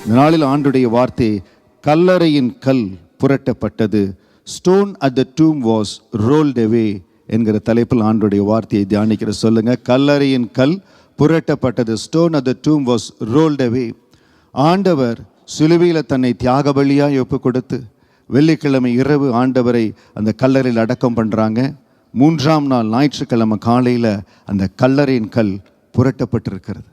இந்த நாளில் ஆண்டுடைய வார்த்தை, கல்லறையின் கல் புரட்டப்பட்டது, stone at the tomb was rolled away என்கிற தலைப்பில் ஆண்டுடைய வார்த்தையை தியானிக்கிற. சொல்லுங்க, கல்லறையின் கல் புரட்டப்பட்டது, stone at the tomb was rolled away. ஆண்டவர் சிலுவையில் தன்னை தியாக பலியாய் ஒப்பு கொடுத்து வெள்ளிக்கிழமை இரவு ஆண்டவரை அந்த கல்லறையில் அடக்கம் பண்ணுறாங்க. 3ஆம் நாள் ஞாயிற்றுக்கிழமை காலையில் அந்த கல்லறையின் கல் புரட்டப்பட்டிருக்கிறது.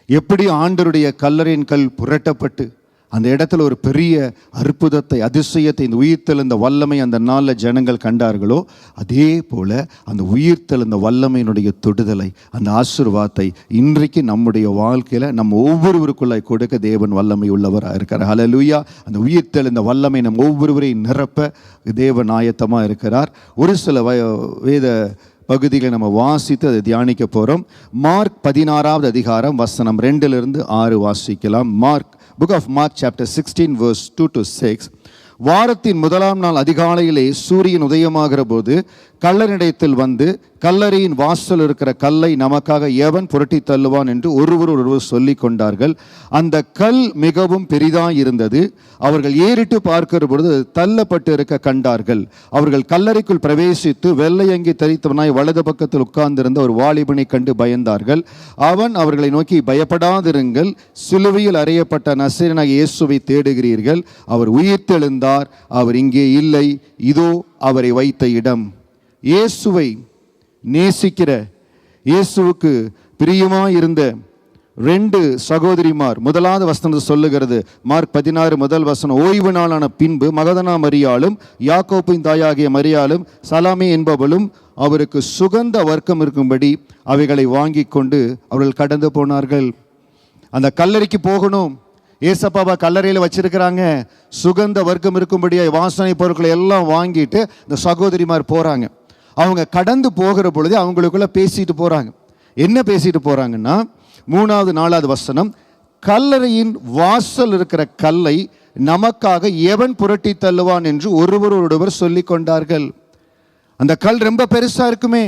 எப்படி ஆண்டவருடைய கல்லறையின் கல் புரட்டப்பட்டு அந்த இடத்துல ஒரு பெரிய அற்புதத்தை, அதிசயத்தை, இந்த உயிர்த்தெழுந்த வல்லமை அந்த நாளில் ஜனங்கள் கண்டார்களோ, அதே போல அந்த உயிர்த்தெழுந்த வல்லமையினுடைய தொடுதலை, அந்த ஆசீர்வாதத்தை இன்றைக்கு நம்முடைய வாழ்க்கையில் நம்ம ஒவ்வொருவருக்குள்ளாய் கொடுக்க தேவன் வல்லமை உள்ளவராக இருக்கிறார். ஹல்லேலூயா. அந்த உயிர்த்தெழுந்த வல்லமை நம்ம ஒவ்வொருவரையும் நிரப்ப தேவன் ஆயத்தமாக இருக்கிறார். ஒரு சில வேத பகுதிகளை நம்ம வாசித்து அதை தியானிக்க போகிறோம். மார்க் 16வது அதிகாரம் வசனம் 2-6 வாசிக்கலாம். Book of Mark chapter 16 verse 2 to 6. வாரத்தின் 1ஆம் நாள் அதிகாலையிலே சூரியன் உதயமாகிற போது கல்லறையிடத்தில் வந்து, கல்லறையின் வாசல் இருக்கிற கல்லை நமக்காக எவன் புரட்டி தள்ளுவான் என்று ஒருவர் சொல்லி கொண்டார்கள். அந்த கல் மிகவும் பெரிதாய் இருந்தது. அவர்கள் ஏறிட்டு பார்க்கிற பொழுது தள்ளப்பட்டு இருக்க கண்டார்கள். அவர்கள் கல்லறைக்குள் பிரவேசித்து வெள்ளையங்கி தரித்தவனாய் வலது பக்கத்தில் உட்கார்ந்திருந்த ஒரு வாலிபனை கண்டு பயந்தார்கள். அவன் அவர்களை நோக்கி, பயப்படாதிருங்கள், சிலுவையில் அறையப்பட்ட நசரேயனாகிய இயேசுவை தேடுகிறீர்கள். அவர் உயிர்த்தெழுந்தார், அவர் இங்கே இல்லை, இதோ அவரை வைத்த இடம். இயேசுவை நேசிக்கிற, இயேசுவுக்கு பிரியமாயிருந்த 2 சகோதரிமார், 1வது வசனம் சொல்லுகிறது, மார்க் 16 முதல் வசனம், ஓய்வு நாளான பின்பு மகதனா மரியாளும் யாக்கோப்பின் தாயாகிய மரியாளும் சலாமே என்பவளும் அவருக்கு சுகந்த வர்க்கம் இருக்கும்படி அவைகளை வாங்கி கொண்டு அவர்கள் கடந்து போனார்கள். அந்த கல்லறைக்கு போகணும், ஏசப்பாவை கல்லறையில் வச்சிருக்கிறாங்க, சுகந்த வர்க்கம் இருக்கும்படியாக வாசனை பொருட்களை எல்லாம் வாங்கிட்டு இந்த சகோதரிமார் போகிறாங்க. அவங்க கடந்து போகிற பொழுது அவங்களுக்குள்ள பேசிட்டு போகிறாங்க. என்ன பேசிட்டு போகிறாங்கன்னா, 3வது 4வது வசனம், கல்லறையின் வாசல் இருக்கிற கல்லை நமக்காக எவன் புரட்டி தள்ளுவான் என்று ஒருவர் சொல்லி கொண்டார்கள். அந்த கல் ரொம்ப பெருசாக இருக்குமே,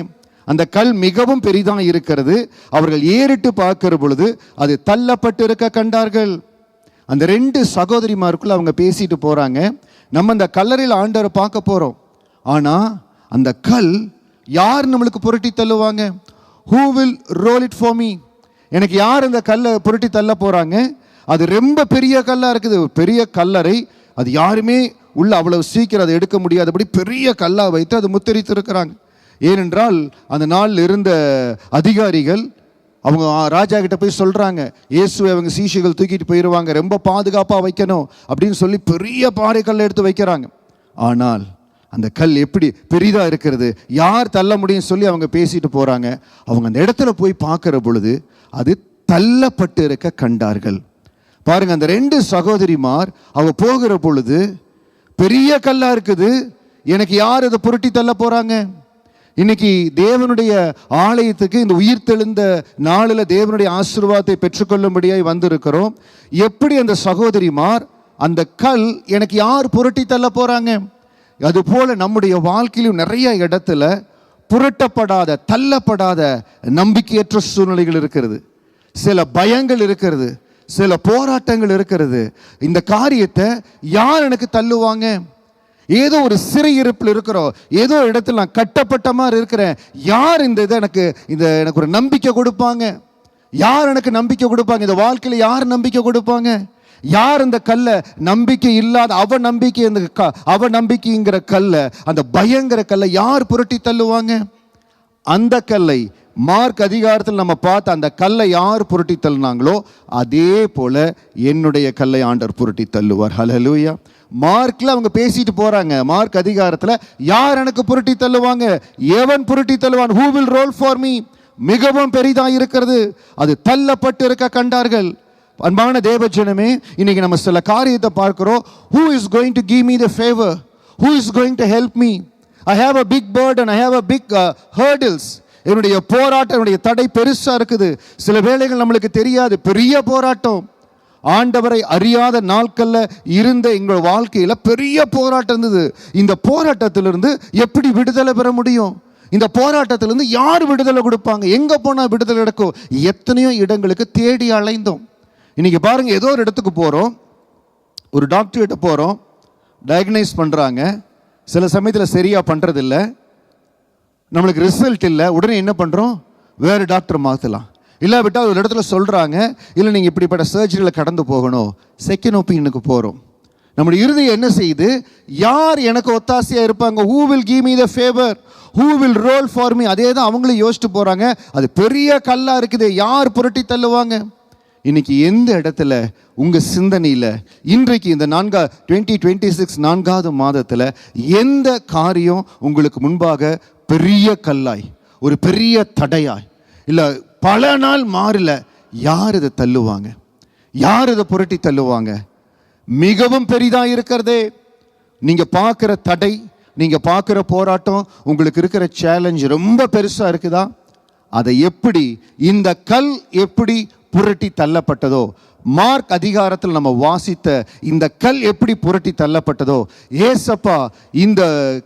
அந்த கல் மிகவும் பெரிதாக இருக்கிறது. அவர்கள் ஏறிட்டு பார்க்கிற பொழுது அது தள்ளப்பட்டு இருக்க கண்டார்கள். அந்த 2 சகோதரிமாருக்குள்ள அவங்க பேசிட்டு போகிறாங்க. நம்ம அந்த கல்லறையில் ஆண்டவரை பார்க்க போகிறோம். ஆனால் அந்த கல் யார் நம்மளுக்கு புரட்டி தள்ளுவாங்க? Who will roll it for me? எனக்கு யார் அந்த கல்லை புரட்டி தள்ள போகிறாங்க? அது ரொம்ப பெரிய கல்லாக இருக்குது, பெரிய கல்லறை. அது யாருமே உள்ள அவ்வளவு சீக்கிரம் அதை எடுக்க முடியாதபடி பெரிய கல்லாக வைத்து அது முத்திரித்து இருக்கிறாங்க. ஏனென்றால் அந்த நாளில் இருந்த அதிகாரிகள் அவங்க ராஜா கிட்ட போய் சொல்கிறாங்க, இயேசுவை அவங்க சீஷைகள் தூக்கிட்டு போயிடுவாங்க, ரொம்ப பாதுகாப்பாக வைக்கணும் அப்படின்னு சொல்லி பெரிய பாறை கல்லை எடுத்து வைக்கிறாங்க. ஆனால் அந்த கல் எப்படி பெரிதாக இருக்கிறது, யார் தள்ள முடியும் சொல்லி அவங்க பேசிட்டு போகிறாங்க. அவங்க அந்த இடத்துல போய் பார்க்குற பொழுது அது தள்ளப்பட்டு இருக்க கண்டார்கள். பாருங்க, அந்த 2 சகோதரிமார் அவங்க போகிற பொழுது பெரிய கல்லாக இருக்குது, எனக்கு யார் அதை புரட்டி தள்ள போகிறாங்க? இன்னைக்கு தேவனுடைய ஆலயத்துக்கு இந்த உயிர்த்தெழுந்த நாளில் தேவனுடைய ஆசீர்வாதத்தை பெற்றுக்கொள்ளும்படியாய் வந்திருக்கிறோம். எப்படி அந்த சகோதரிமார் அந்த கல் எனக்கு யார் புரட்டி தள்ள போகிறாங்க? அதுபோல நம்முடைய வாழ்க்கையிலும் நிறைய இடத்துல புரட்டப்படாத, தள்ளப்படாத நம்பிக்கையற்ற சூழ்நிலைகள் இருக்கிறது, சில பயங்கள் இருக்கிறது, சில போராட்டங்கள் இருக்கிறது. இந்த காரியத்தை யார் எனக்கு தள்ளுவாங்க? ஏதோ ஒரு சிறையிருப்பில் இருக்கிறோம், ஏதோ இடத்துல நான் கட்டப்பட்ட மாதிரி இருக்கிறேன், யார் இந்த இதை எனக்கு ஒரு நம்பிக்கை கொடுப்பாங்க? யார் எனக்கு நம்பிக்கை கொடுப்பாங்க? இந்த வாழ்க்கையில் யார் நம்பிக்கை கொடுப்பாங்க? யார் இந்த கல்லை, நம்பிக்கை இல்லாத அவ நம்பிக்கைங்கிற கல்லை, அந்த பயங்கர கல்லை யார் புரட்டி தள்ளுவாங்க? அந்த கல்லை மார்க் அதிகாரத்தில் நம்ம பார்த்த அந்த கல்லை யார் புரட்டி தள்ளினாங்களோ அதே போல என்னுடைய கல்லை ஆண்டவர் புரட்டி தள்ளுவார். ஹல்லேலூயா. மார்க்ல அவங்க பேசிட்டு போறாங்க. மார்க் அதிகாரத்தில் யார் எனக்கு புரட்டி தள்ளுவாங்க? எவன் புரட்டி தள்ளுவான்? Who will roll for me? மிகவும் பெரிதாக இருக்கிறது, அது தள்ளப்பட்டு இருக்க கண்டார்கள். அன்பான தேவஜனமே, இன்னைக்கு நம்ம சில காரியத்தை பார்க்கிறோம். Who is going to give me the favor? Who is going to help me? I have a big burden, I have a big hurdles. என்னுடைய போராட்டம், என்னுடைய தடை பெருசா இருக்குது. சில வேளைகள் நம்மளுக்கு தெரியாது, பெரிய போராட்டம். ஆண்டவரை அறியாத நாட்கள்ல இருந்த எங்கள் வாழ்க்கையில பெரிய போராட்டம் இருந்தது. இந்த போராட்டத்திலிருந்து எப்படி விடுதலை பெற முடியும்? இந்த போராட்டத்திலிருந்து யார் விடுதலை கொடுப்பாங்க? எங்க போனா விடுதலை நடக்கும்? எத்தனையோ இடங்களுக்கு தேடி அலைந்தோம். இன்னைக்கு பாருங்க, ஏதோ ஒரு இடத்துக்கு போகிறோம், ஒரு டாக்டர்கிட்ட போகிறோம், டயக்னைஸ் பண்ணுறாங்க, சில சமயத்தில் சரியாக பண்ணுறதில்ல, நம்மளுக்கு ரிசல்ட் இல்லை, உடனே என்ன பண்ணுறோம், வேறு டாக்டர் மாற்றலாம். இல்லாவிட்டால் ஒரு இடத்துல சொல்கிறாங்க, இல்லை நீங்கள் இப்படிப்பட்ட சர்ஜரியில் கடந்து போகணும், செகண்ட் ஒப்பீனியனுக்கு போகிறோம். நம்முடைய இருதயம் என்ன செய்யுது, யார் எனக்கு ஒத்தாசையாக இருப்பாங்க, who will give me the favor, who will roll for me, அதே தான் அவங்களும் யோசிச்சுட்டு போகிறாங்க. அது பெரிய கல்லாக இருக்குது, யார் புரட்டி தள்ளுவாங்க. இன்னைக்கு எந்த இடத்துல உங்கள் சிந்தனையில் இன்றைக்கு இந்த 2026 4வது மாதத்தில் எந்த காரியம் உங்களுக்கு முன்பாக பெரிய கல்லாய், ஒரு பெரிய தடையாய், இல்லை பல நாள் மாறல, யார் இதை தள்ளுவாங்க, யார் இதை புரட்டி தள்ளுவாங்க? மிகவும் பெரிதாக இருக்கிறதே. நீங்கள் பார்க்குற தடை, நீங்கள் பார்க்குற போராட்டம், உங்களுக்கு இருக்கிற சேலஞ்ச் ரொம்ப பெருசாக இருக்குதா? அதை எப்படி, இந்த கல் எப்படி புரட்டி தள்ளப்பட்டதோ, மார்க் அதிகாரத்தில் நம்ம வாசித்த இந்த கல் எப்படி புரட்டி தள்ளப்பட்டதோ, ஏசப்பா இந்த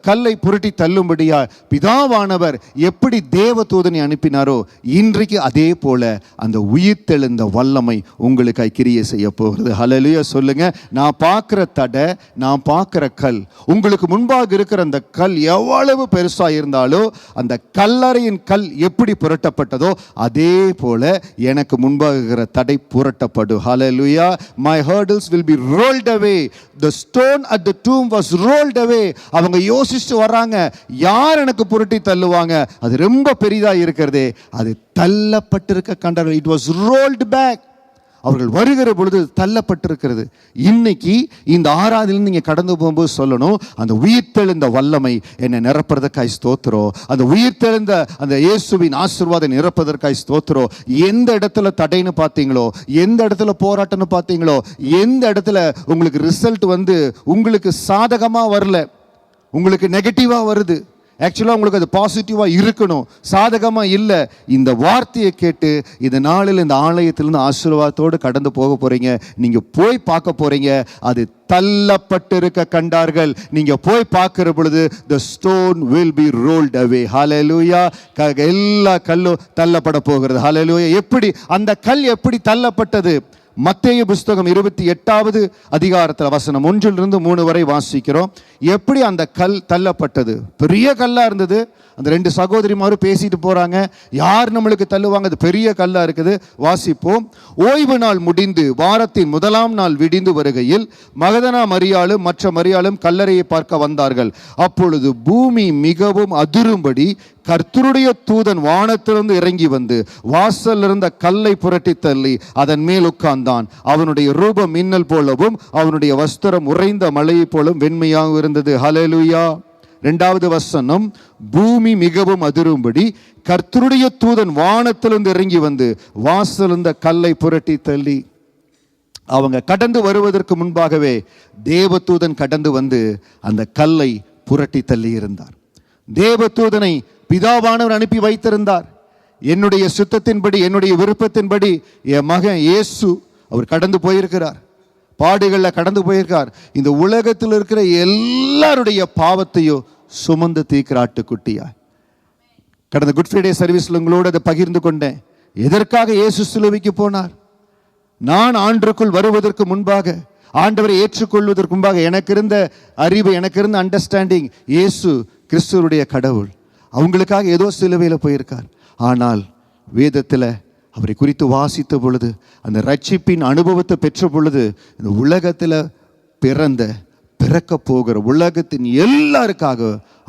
கல்லை புரட்டி தள்ளும்படியா பிதாவானவர் எப்படி தேவதூதனை அனுப்பினாரோ, இன்றைக்கு அதே போல அந்த உயிர்த்தெழுந்த வல்லமை உங்களுக்கு கிரியை செய்ய போகிறது. ஹல்லேலூயா சொல்லுங்க. நான் பார்க்குற தடை, நான் பார்க்குற கல், உங்களுக்கு முன்பாக இருக்கிற அந்த கல் எவ்வளவு பெருசாக இருந்தாலோ, அந்த கல்லறையின் கல் எப்படி புரட்டப்பட்டதோ அதே போல எனக்கு முன்பாக இருக்கிற தடை புரட்டப்படும். Hallelujah. My hurdles will be rolled away. The stone at the tomb was rolled away. அவங்க யோசிச்சு வர்றாங்க, யார் எனக்கு புரட்டி தள்ளுவாங்க? அது ரொம்ப பெரிதா இருக்கிறதே, அது தள்ளப்பட்டிருக்க கண்டார்கள். It was rolled back. அவர்கள் வருகிற பொழுது தள்ளப்பட்டிருக்கிறது. இன்னைக்கு இந்த ஆராதனையில் நீங்கள் கடந்து போகும்போது சொல்லணும், அந்த உயிர்த்தெழுந்த வல்லமை என்னை நிரப்புறதற்காய் ஸ்தோத்திரம், அந்த உயிர்த்தெழுந்த அந்த இயேசுவின் ஆசீர்வாதம் நிரப்புவதற்காய் ஸ்தோத்திரம். எந்த இடத்துல தடைன்னு பார்த்தீங்களோ, எந்த இடத்துல போராட்டம்னு பார்த்தீங்களோ, எந்த இடத்துல உங்களுக்கு ரிசல்ட் உங்களுக்கு சாதகமாக வரல, உங்களுக்கு நெகட்டிவாக வருது, ஆக்சுவலாக உங்களுக்கு அது பாசிட்டிவாக இருக்கணும், சாதகமாக இல்லை, இந்த வார்த்தையை கேட்டு இந்த நாளில் இந்த ஆலயத்திலிருந்து ஆசீர்வாதத்தோடு கடந்து போக போகிறீங்க. நீங்கள் போய் பார்க்க போகிறீங்க, அது தள்ளப்பட்டிருக்க கண்டார்கள். நீங்கள் போய் பார்க்கிற பொழுது the stone will be rolled away. ஹல்லேலூயா. எல்லா கல்லும் தள்ளப்பட போகிறது. ஹல்லேலூயா. எப்படி அந்த கல் எப்படி தள்ளப்பட்டது? மத்தேயு புஸ்தகம் 28வது அதிகாரத்தில் வசனம் 1-3 வரை வாசிக்கிறோம். எப்படி அந்த கல் தள்ளப்பட்டது? பெரிய கல்லா இருந்தது. அந்த 2 சகோதரிமாரும் பேசிட்டு போறாங்க, யார் நம்மளுக்கு தள்ளுவாங்க, அது பெரிய கல்லா இருக்குது. வாசிப்போம். ஓய்வு நாள் முடிந்து வாரத்தின் 1ஆம் நாள் விடிந்து வருகையில் மகதனா மரியாளும் மற்ற மரியாளும் கல்லறையை பார்க்க வந்தார்கள். அப்பொழுது பூமி மிகவும் அதிரும்படி கர்த்தருடைய தூதன் வானத்திலிருந்து இறங்கி வந்து வாசல் இருந்த கல்லை புரட்டி தள்ளி அதன் மேல் உட்கார்ந்தான். அவனுடைய ரூபம் மின்னல் போலவும் அவனுடைய வஸ்திரம் உறைந்த மலையை போலும் வெண்மையாக இருந்தது. ஹல்லேலூயா. 2வது வசனம், பூமி மிகவும் அதிரும்படி கர்த்தருடைய தூதன் வானத்திலிருந்து இறங்கி வந்து வாசல் இருந்த கல்லை புரட்டி தள்ளி. அவங்க கடந்து வருவதற்கு முன்பாகவே தேவதூதன் கடந்து வந்து அந்த கல்லை புரட்டி தள்ளி இருந்தார். தேவதூதனை பிதாவானவர் அனுப்பி வைத்திருந்தார். என்னுடைய சுத்தத்தின்படி, என்னுடைய விருப்பத்தின்படி என் மகன் இயேசு அவர் கடந்து போயிருக்கிறார், பாடுகளில் கடந்து போயிருக்கார். இந்த உலகத்தில் இருக்கிற எல்லாருடைய பாவத்தையும் சுமந்து தீர்க்கிற ஆட்டுக்குட்டியா. கடந்த குட் ஃப்ரைடே சர்வீஸில் உங்களோடு அதை பகிர்ந்து கொண்டேன். எதற்காக இயேசு சிலுவைக்கு போனார்? நான் ஆண்டவருக்குள் வருவதற்கு முன்பாக, ஆண்டவரை ஏற்றுக்கொள்வதற்கு முன்பாக எனக்கு இருந்த அறிவு, எனக்கு இருந்த அண்டர்ஸ்டாண்டிங், இயேசு கிறிஸ்துவனுடைய கடவுள், அவங்களுக்காக ஏதோ சிலுவையில் போயிருக்கார். ஆனால் வேதத்தில் அவரை குறித்து வாசித்த பொழுது, அந்த ரட்சிப்பின் அனுபவத்தை பெற்ற பொழுது, இந்த உலகத்தில் பிறக்க போகிற உலகத்தின் எல்லாருக்காக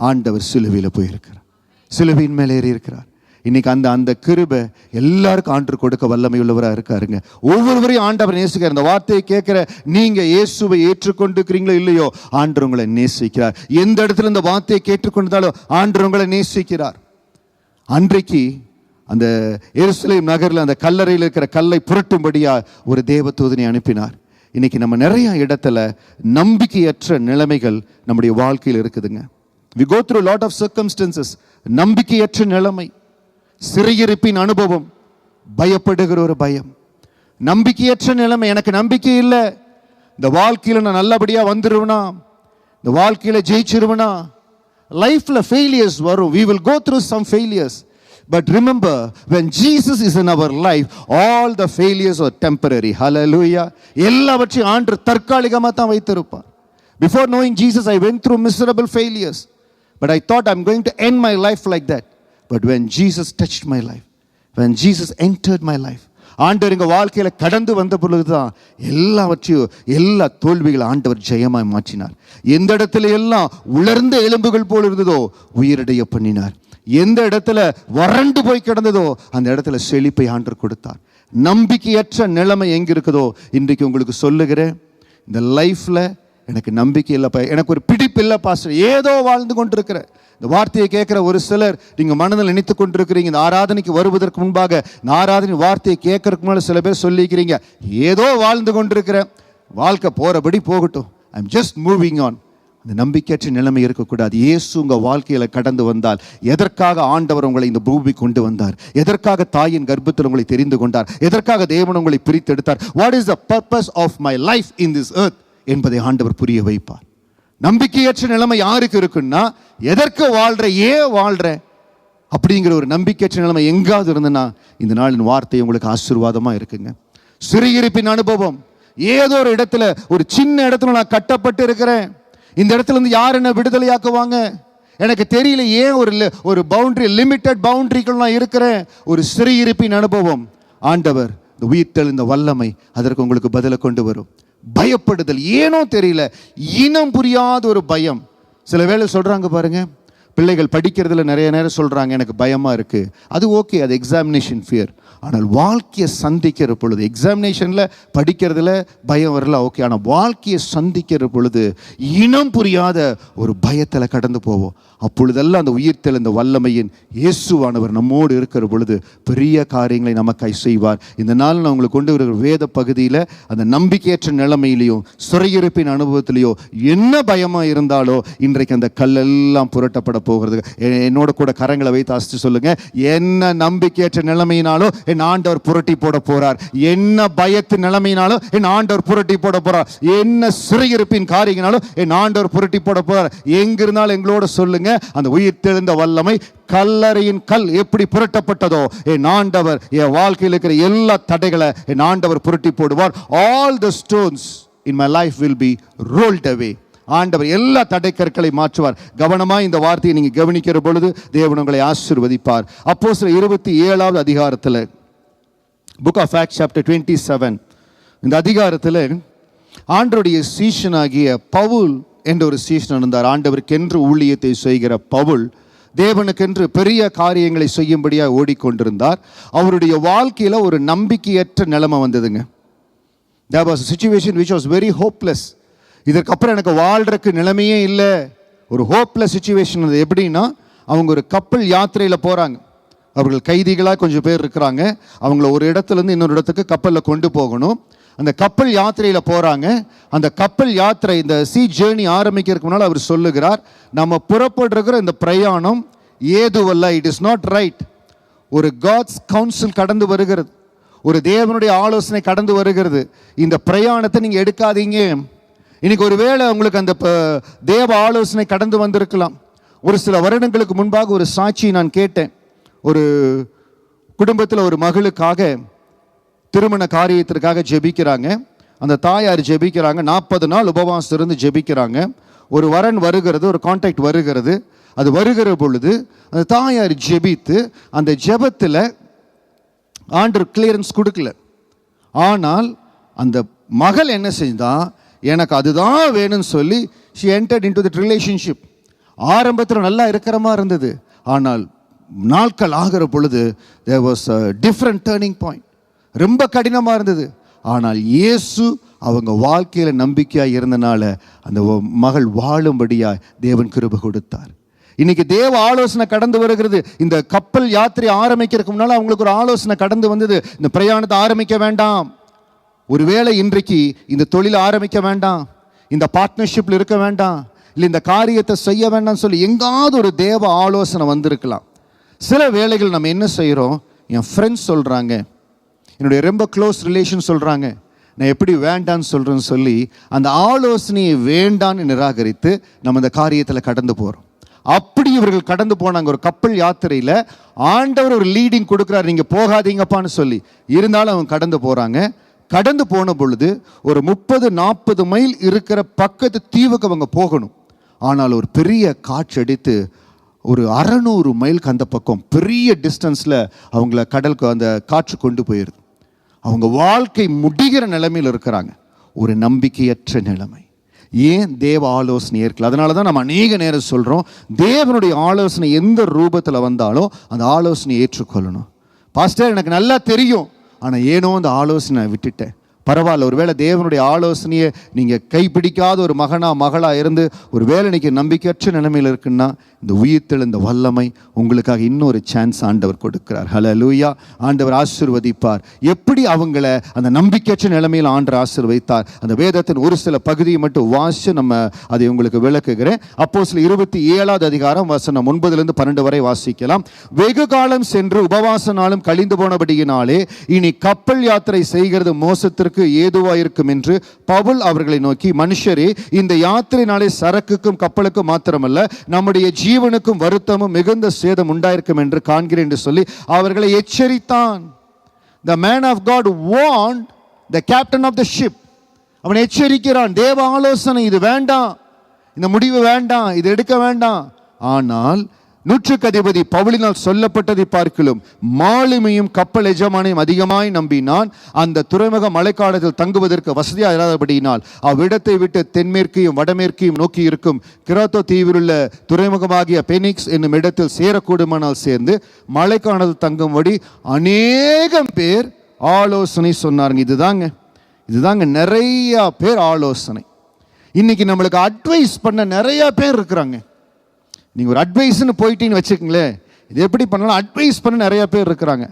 ஆண்டவர் சிலுவையில் போயிருக்கிறார், சிலுவையின் மேலே ஏறி இருக்கிறார். இன்னைக்கு அந்த கிருபை எல்லாருக்கும் ஆண்டு கொடுக்க வல்லமை உள்ளவராக இருக்காருங்க. ஒவ்வொருவரையும் ஆண்டவர் நேசிக்கிறார். இந்த வார்த்தையை கேட்கிற நீங்க இயேசுவை ஏற்றுக்கொண்டிருக்கிறீங்களோ இல்லையோ, ஆண்டவர் உங்களை நேசிக்கிறார். எந்த இடத்துல இந்த வார்த்தையை கேட்டுக்கொண்டாலும் ஆண்டவர் உங்களை நேசிக்கிறார். அன்றைக்கு அந்த எருசலேம் நகரில் அந்த கல்லறையில் இருக்கிற கல்லை புரட்டும்படியா ஒரு தேவதூதனை அனுப்பினார். இன்னைக்கு நம்ம நிறைய இடத்துல நம்பிக்கையற்ற நிலைமைகள் நம்முடைய வாழ்க்கையில் இருக்குதுங்க. We go through a lot of circumstances. நம்பிக்கையற்ற நிலைமை, சிறையிருப்பின் அனுபவம், பயப்படுகிற ஒரு பயம், நம்பிக்கையற்ற நிலைமை. எனக்கு நம்பிக்கை இல்லை, இந்த வாழ்க்கையில் நான் நல்லபடியாக வந்துடுவேனா, இந்த வாழ்க்கையில் ஜெயிச்சிருவேனா. லைஃப்பில் ஃபெயிலியர்ஸ் வரும். We will go through some failures. But remember, when Jesus is in our life, all the failures are temporary. Hallelujah. எல்லாவற்றையும் ஆண்டு தற்காலிகமா தான் வைத்திருப்பார். Before knowing Jesus, I went through miserable failures. But I thought I'm going to end my life like that. But when Jesus touched my life, when Jesus entered my life, ஆண்டவர் எங்கள் வாழ்க்கையில் கடந்து வந்த பொழுதுதான் எல்லா தோல்விகளை ஆண்டவர் ஜெயமாய் மாற்றினார். எந்த இடத்துல எல்லாம் உலர்ந்த எலும்புகள் போல் இருந்ததோ உயிரடைய பண்ணினார். எந்த இடத்துல வறண்டு போய் கிடந்ததோ அந்த இடத்துல செழிப்பை ஆண்டவர் கொடுத்தார். நம்பிக்கையற்ற நிலைமை எங்க இருக்குதோ இன்றைக்கு உங்களுக்கு சொல்லுகிறேன், இந்த லைஃப்ல எனக்கு நம்பிக்கை இல்லைப்பா, எனக்கு ஒரு பிடிப்பு இல்லை பாஸ்டர், ஏதோ வாழ்ந்து கொண்டிருக்கிற இந்த வார்த்தையை கேட்குற ஒரு சிலர் நீங்கள் மனதில் நினைத்து கொண்டிருக்கிறீங்க. இந்த ஆராதனைக்கு வருவதற்கு முன்பாக இந்த ஆராதனை வார்த்தையை கேட்கறதுக்கு முன்னாடி சில பேர் சொல்லிக்கிறீங்க, ஏதோ வாழ்ந்து கொண்டிருக்கிற வாழ்க்கை போகிறபடி போகட்டும், I am just moving on. அந்த நம்பிக்கையற்ற நிலைமை இருக்கக்கூடாது. இயேசு உங்கள் வாழ்க்கையில் கடந்து வந்தால், எதற்காக ஆண்டவர் உங்களை இந்த பூமி கொண்டு வந்தார், எதற்காக தாயின் கர்ப்பத்தில் உங்களை தெரிந்து கொண்டார், எதற்காக தேவன் உங்களை பிரித்தெடுத்தார், what is the purpose of my life in this earth என்பதை ஆண்டவர் புரிய வைப்பார். நம்பிக்கையற்ற நிலைமை யாருக்கு இருக்குன்னா, எதற்கு வாழ்ற, ஏன் வாழ்ற அப்படிங்கிற ஒரு நம்பிக்கையற்ற நிலைமை எங்காவது இருந்ததுன்னா இந்த நாளின் வார்த்தை உங்களுக்கு ஆசீர்வாதமாக இருக்குங்க. சிறையிருப்பின் அனுபவம், ஏதோ ஒரு இடத்துல, ஒரு சின்ன இடத்துல நான் கட்டப்பட்டு இருக்கிறேன், இந்த இடத்துல இருந்து யார் என்ன விடுதலையாக்குவாங்க எனக்கு தெரியல, ஏன் ஒரு பவுண்டரி, லிமிட்டட் பவுண்டரிக்குள் நான் இருக்கிறேன். ஒரு சிறையிருப்பின் அனுபவம், ஆண்டவர் இந்த உயிர்த்தெழுந்த வல்லமை அதற்கு உங்களுக்கு பதிலை கொண்டு வரும். பயப்படுதல், ஏனோ தெரியல, இனம் புரியாத ஒரு பயம். சில வேளை சொல்றாங்க பாருங்க, பிள்ளைகள் படிக்கிறதுல நிறைய நேரம் சொல்றாங்க எனக்கு பயமா இருக்கு. அது ஓகே, அது எக்ஸாமினேஷன் ஃபியர். ஆனால் வாழ்க்கையை சந்திக்கிற பொழுது, எக்ஸாமினேஷன்ல படிக்கிறதுல பயம் வரல, ஓகே, ஆனால் வாழ்க்கையை சந்திக்கிற பொழுது இனம் புரியாத ஒரு பயத்தில் கடந்து போவோம். அப்பொழுதெல்லாம் அந்த உயிர்த்தெழுந்த வல்லமையின் இயேசுவானவர் நம்மோடு இருக்கிற பொழுது பெரிய காரியங்களை நமக்காய் செய்வார். இந்த நாள் நான் உங்களுக்கு கொண்டு வருகிற வேத பகுதியில் அந்த நம்பிக்கையற்ற நிலைமையிலையும் சிறையிருப்பின் அனுபவத்திலையோ என்ன பயமாக இருந்தாலோ இன்றைக்கு அந்த கல்லெல்லாம் புரட்டப்பட போகிறது. என்னோட கூட கரங்களை வைத்து ஆசித்து சொல்லுங்க, என்ன நம்பிக்கையற்ற நிலைமையினாலோ என் ஆண்டவர் புரட்டி போட போறார். என்ன பயத்து நிலைமையினாலும் என் ஆண்டவர் புரட்டி போட போறார். என்ன சிறையிருப்பின் காரியங்களாலும் என் ஆண்டவர் புரட்டி போட போறார். எங்கிருந்தாலும் எங்களோட சொல்லுங்க, அந்த உயிர் தெழுந்த வல்லமை, கல்லறையின் கல் எப்படி புரட்டப்பட்டதோ என் ஆண்டவர் என் வாழ்க்கையில் இருக்கிற எல்லா தடைகளை என் ஆண்டவர் புரட்டி போடுவார். All the stones in my life will be rolled away. ஆண்டவர் எல்லா தடைக்கற்களை மாற்றுவார். கவனமாய் இந்த வார்த்தையை நீங்க கவனிக்கிற பொழுது தேவன் உங்களை ஆசீர்வதிப்பார். அப்போஸ்தலர் 27வது அதிகாரத்தில், புக் ஆஃப் ஆக்ட்ஸ் சாப்டர் 27, இந்த அதிகாரத்தில் ஆண்டவருடைய சீஷனாகிய பவுல் என்ற ஒரு சீஷன் இருந்தார். ஆண்டவருக்கென்று ஊழியத்தை செய்கிற பவுல் தேவனுக்கென்று பெரிய காரியங்களை செய்யும்படியாக ஓடிக்கொண்டிருந்தார். அவருடைய வாழ்க்கையில் ஒரு நம்பிக்கையற்ற நிலைமை வந்ததுங்க. There was a situation which was very hopeless. இதற்கப்புறம் எனக்கு வாழ்றதுக்கு நிலைமையே இல்லை, ஒரு ஹோப்லெஸ் சிச்சுவேஷன். அது எப்படின்னா, அவங்க ஒரு கப்பல் யாத்திரையில் போகிறாங்க. அவர்கள் கைதிகளாக கொஞ்சம் பேர் இருக்கிறாங்க. அவங்கள ஒரு இடத்துலேருந்து இன்னொரு இடத்துக்கு கப்பலில் கொண்டு போகணும். அந்த கப்பல் யாத்திரையில் போகிறாங்க. அந்த கப்பல் யாத்திரை, இந்த சீ ஜேர்னி ஆரம்பிக்கிறதுக்கு முன்னால் அவர் சொல்லுகிறார், நம்ம புறப்படுகிற இந்த பிரயாணம் ஏதுவல்ல, இட் இஸ் நாட் ரைட். ஒரு காட்ஸ் கவுன்சில் கடந்து வருகிறது, ஒரு தேவனுடைய ஆலோசனை கடந்து வருகிறது. இந்த பிரயாணத்தை நீங்கள் எடுக்காதீங்க. இன்னைக்கு ஒரு வேளை உங்களுக்கு அந்த தேவ ஆலோசனை கடந்து வந்திருக்கலாம். ஒரு சில வருடங்களுக்கு முன்பாக ஒரு சாட்சி நான் கேட்டேன். ஒரு குடும்பத்தில் ஒரு மகளுக்காக திருமண காரியத்திற்காக ஜெபிக்கிறாங்க. அந்த தாயார் ஜெபிக்கிறாங்க, 40 நாள் உபவாசம் இருந்து ஜெபிக்கிறாங்க. ஒரு வரன் வருகிறது, ஒரு கான்டாக்ட் வருகிறது. அது வருகிற பொழுது அந்த தாயார் ஜெபித்து அந்த ஜெபத்தில் ஆண்டவர் கிளியரன்ஸ் கொடுக்கல. ஆனால் அந்த மகள் என்ன செஞ்சா, எனக்கு அதுதான் வேணும்னு சொல்லி she entered into that relationship. ஆரம்பத்தில் நல்லா இருக்கிற மாதிரி இருந்தது. ஆனால் நாட்கள் ஆகிற பொழுது there was a different turning point. ரொம்ப கடினமாக இருந்தது. ஆனால் இயேசு அவங்க வாழ்க்கையில் நம்பிக்கையாக இருந்தனால அந்த மகள் வாழும்படியாக தேவன் கிருபை கொடுத்தார். இன்னைக்கு தேவ ஆலோசனை கடந்து வருகிறது. இந்த கப்பல் யாத்திரை ஆரம்பிக்கிறதுக்கு முன்னால் அவங்களுக்கு ஒரு ஆலோசனை கடந்து வந்தது, இந்த பிரயாணத்தை ஆரம்பிக்க வேண்டாம், ஒருவேளை இன்றைக்கு இந்த தொழிலை ஆரம்பிக்க வேண்டாம், இந்த பார்ட்னர்ஷிப்பில் இருக்க வேண்டாம், இல்லை இந்த காரியத்தை செய்ய வேண்டாம்னு சொல்லி எங்காவது ஒரு தேவ ஆலோசனை வந்திருக்கலாம். சில வேளைகள் நம்ம என்ன செய்கிறோம், என் ஃப்ரெண்ட்ஸ் சொல்கிறாங்க, என்னுடைய ரொம்ப க்ளோஸ் ரிலேஷன் சொல்கிறாங்க, நான் எப்படி வேண்டான்னு சொல்கிறேன்னு சொல்லி அந்த ஆலோசனையை வேண்டான்னு நிராகரித்து நம்ம இந்த காரியத்தில் கடந்து போகிறோம். அப்படி இவர்கள் கடந்து போனாங்க. ஒரு கப்பல் யாத்திரையில் ஆண்டவர் ஒரு லீடிங் கொடுக்குறாரு, நீங்கள் போகாதீங்கப்பான்னு சொல்லி. இருந்தாலும் அவங்க கடந்து போகிறாங்க. கடந்து போன பொழுது ஒரு 30-40 மைல் இருக்கிற பக்கத்து தீவுக்கு அவங்க போகணும். ஆனால் ஒரு பெரிய காற்றடித்து ஒரு 600 மைலுக்கு அந்த பக்கம் பெரிய டிஸ்டன்ஸில் அவங்கள கடலுக்கு அந்த காற்று கொண்டு போயிடுது. அவங்க வாழ்க்கை முடிகிற நிலைமையில் இருக்கிறாங்க. ஒரு நம்பிக்கையற்ற நிலைமை. ஏன்? தேவ ஆலோசனை ஏற்கல. அதனால தான் நம்ம அநேக நேரம் சொல்கிறோம், தேவனுடைய ஆலோசனை எந்த ரூபத்தில் வந்தாலும் அந்த ஆலோசனையை ஏற்றுக்கொள்ளணும். பாஸ்டர், எனக்கு நல்லா தெரியும், ஆனால் ஏனோ அந்த ஆலோசனை விட்டுட்டேன். பரவாயில்ல, ஒருவேளை தேவனுடைய ஆலோசனையை நீங்கள் கைப்பிடிக்காத ஒரு மகளாக இருந்து ஒரு வேளை இன்னைக்கு நம்பிக்கையற்ற நிலைமையில் இருக்குன்னா, இந்த உயிர்த்தெழுந்த வல்லமை உங்களுக்காக இன்னொரு சான்ஸ் ஆண்டவர் கொடுக்கிறார். ஹல்லேலூயா. ஆண்டவர் ஆசீர்வதிப்பார். எப்படி அவங்கள அந்த நம்பிக்கையற்ற நிலைமையில் ஆண்டவர் ஆசீர்வதித்தார், அந்த வேதத்தின் ஒரு சில பகுதியை மட்டும் வாசித்து நம்ம அதை உங்களுக்கு விளக்குகிறேன். அப்போஸ்தலர் 27வது அதிகாரம் வசனம் 9-12 வரை வாசிக்கலாம். வெகு காலம் சென்று உபவாச நாளும் கழிந்து போனபடியினாலே இனி கப்பல் யாத்திரை செய்கிறது மோசத்திற்கு ஏதுவாயிருக்கும் என்று பவுல் அவர்களை நோக்கி, மனுஷரே, இந்த யாத்திரையினாலே சரக்குக்கும் கப்பலுக்கும் மாத்திரமல்ல நம்முடைய ஜீவனுக்கும் வருத்தமும் மிகுந்த சேதம் உண்டாயிருக்கும் என்று காண்கிறேன் என்று சொல்லி அவர்களை எச்சரித்தான். The man of God warned the captain of the ship. அவன் எச்சரிக்கிறான், தேவ ஆலோசனை இது வேண்டாம், இந்த முடிவு வேண்டாம், இது எடுக்க வேண்டாம். ஆனால் நூற்றுக்கு அதிபதி பவுலினால் சொல்லப்பட்டதை பார்க்கிலும் மாலுமியும் கப்பல் எஜமானையும் அதிகமாய் நம்பினான். அந்த துறைமுக மழைக்காலத்தில் தங்குவதற்கு வசதியாக இராதபடியினால் அவ்விடத்தை விட்டு தென்மேற்கையும் வடமேற்கையும் நோக்கி இருக்கும் கிராத்தோ தீவிலுள்ள துறைமுகமாகிய பெனிக்ஸ் என்னும் இடத்தில் சேரக்கூடுமானால் சேர்ந்து மழைக்காலத்தில் தங்கும்படி அநேகம் பேர் ஆலோசனை சொன்னாருங்க. இதுதாங்க நிறைய பேர் ஆலோசனை. இன்னைக்கு நம்மளுக்கு அட்வைஸ் பண்ண நிறைய பேர் இருக்கிறாங்க. நீங்கள் ஒரு அட்வைஸ்ன்னு போயிட்டீங்கன்னு வச்சுக்கோங்களேன், இது எப்படி பண்ணலாம் அட்வைஸ் பண்ண நிறைய பேர் இருக்கிறாங்க.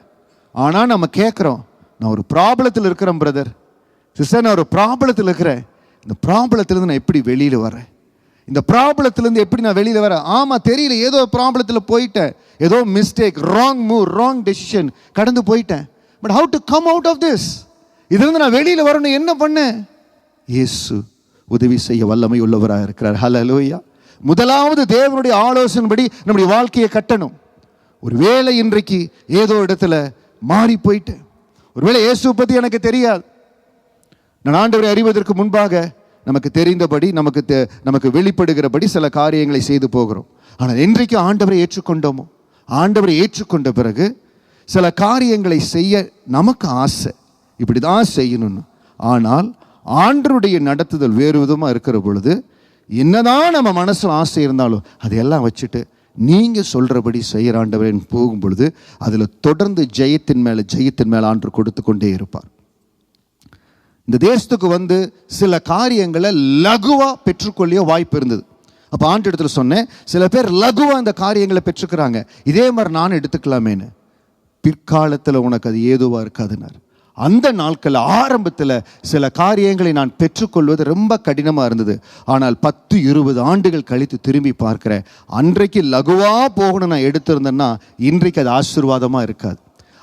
ஆனால் நம்ம கேட்குறோம், நான் ஒரு ப்ராப்ளத்தில் இருக்கிறேன் பிரதர், சிஸ்டர், நான் ஒரு ப்ராப்ளத்தில் இருக்கிறேன், இந்த ப்ராப்ளத்திலேருந்து நான் எப்படி வெளியில் வரேன், இந்த ப்ராப்ளத்திலேருந்து எப்படி நான் வெளியில் வரேன்? ஆமாம், தெரியல, ஏதோ ப்ராப்ளத்தில் போயிட்டேன், ஏதோ mistake, wrong move, wrong decision கடந்து போயிட்டேன். But how to come out of this? இதுலேருந்து நான் வெளியில் வரணும், என்ன பண்ணேன்? இயேசு உதவி செய்ய வல்லமை உள்ளவராக இருக்கிறார். ஹல்லேலூயா. முதலாவது தேவனுடைய ஆலோசனைப்படி நம்முடைய வாழ்க்கையை கட்டணும். ஒருவேளை இன்றைக்கு ஏதோ இடத்துல மாறி போயிட்டேன், ஒருவேளை இயேசு பற்றி எனக்கு தெரியாது, நான் ஆண்டவரை அறிவதற்கு முன்பாக நமக்கு தெரிந்தபடி நமக்கு வெளிப்படுகிறபடி சில காரியங்களை செய்து போகிறோம். ஆனால் இன்றைக்கு ஆண்டவரை ஏற்றுக்கொண்டோமோ, ஆண்டவரை ஏற்றுக்கொண்ட பிறகு சில காரியங்களை செய்ய நமக்கு ஆசை, இப்படி தான் செய்யணும்னு. ஆனால் ஆண்டவருடைய நடத்துதல் வேறு விதமாக இருக்கிற பொழுது என்னதான் நம்ம மனசில் ஆசை இருந்தாலும் அதையெல்லாம் வச்சுட்டு நீங்கள் சொல்கிறபடி செய்கிற ஆண்டவரேன்னு போகும் பொழுது அதில் தொடர்ந்து ஜெயத்தின் மேலே ஆண்டவர் கொடுத்து கொண்டே இருப்பார். இந்த தேசத்துக்கு சில காரியங்களை லகுவாக பெற்றுக்கொள்ளிய வாய்ப்பு இருந்தது. அப்போ ஆண்டு இடத்துல சொன்னேன், சில பேர் லகுவாக இந்த காரியங்களை பெற்றுக்கிறாங்க, இதே மாதிரி நான் எடுத்துக்கலாமேன்னு. பிற்காலத்தில் உனக்கு அது ஏதுவாக இருக்காதுன்னார். அந்த நாட்கள் ஆரம்பத்தில் சில காரியங்களை நான் பெற்றுக்கொள்வது ரொம்ப கடினமாக இருந்தது. ஆனால் 10-20 ஆண்டுகள் கழித்து திரும்பி பார்க்கிறேன், அன்றைக்கு லகுவாக போகணும் நான் எடுத்திருந்தேன்னா இன்றைக்கு அது ஆசீர்வாதமாக இருக்காது.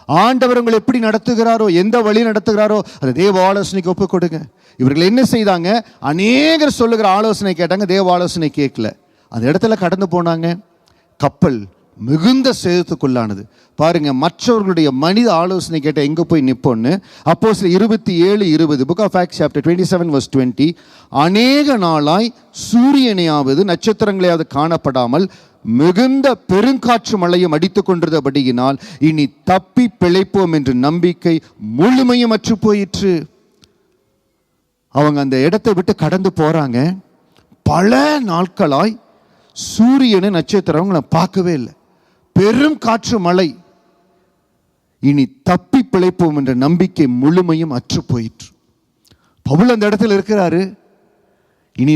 ஆண்டவர் உங்களை எப்படி நடத்துகிறாரோ, எந்த வழி நடத்துகிறாரோ அதை தேவ ஆலோசனைக்கு ஒப்புக் கொடுங்க. இவர்கள் என்ன செய்தாங்க? அநேகர் சொல்லுகிற ஆலோசனை கேட்டாங்க, தேவ ஆலோசனை கேட்கல. அந்த இடத்துல கடந்து போனாங்க, கப்பல் மிகுந்த சேதத்துக்குள்ளானது. பாருங்க, மற்றவர்களுடைய மனித ஆலோசனை கேட்ட எங்க போய் நிற்போன்னு. அப்போஸ்தலர் 27:20, புக் ஆஃப் ஆக்ட்ஸ் சாப்டர் 27:20, அநேக நாளாய் சூரியனையாவது நட்சத்திரங்களையாவது காணப்படாமல் மிகுந்த பெருங்காற்று மழையும் அடித்து கொண்டிருந்தபடியினால் இனி தப்பி பிழைப்போம் என்று நம்பிக்கை முழுமையும் அற்று போயிற்று. அவங்க அந்த இடத்தை விட்டு கடந்து போறாங்க. பல நாட்களாய் சூரியனை நட்சத்திரங்களை பார்க்கவே இல்லை, பெரும் காற்று மழை, இனி தப்பி பிழைப்போம் என்ற நம்பிக்கை முழுமையும் அற்று போயிற்று. பவுல் அந்த இடத்துல இருக்கிறாரு. இனி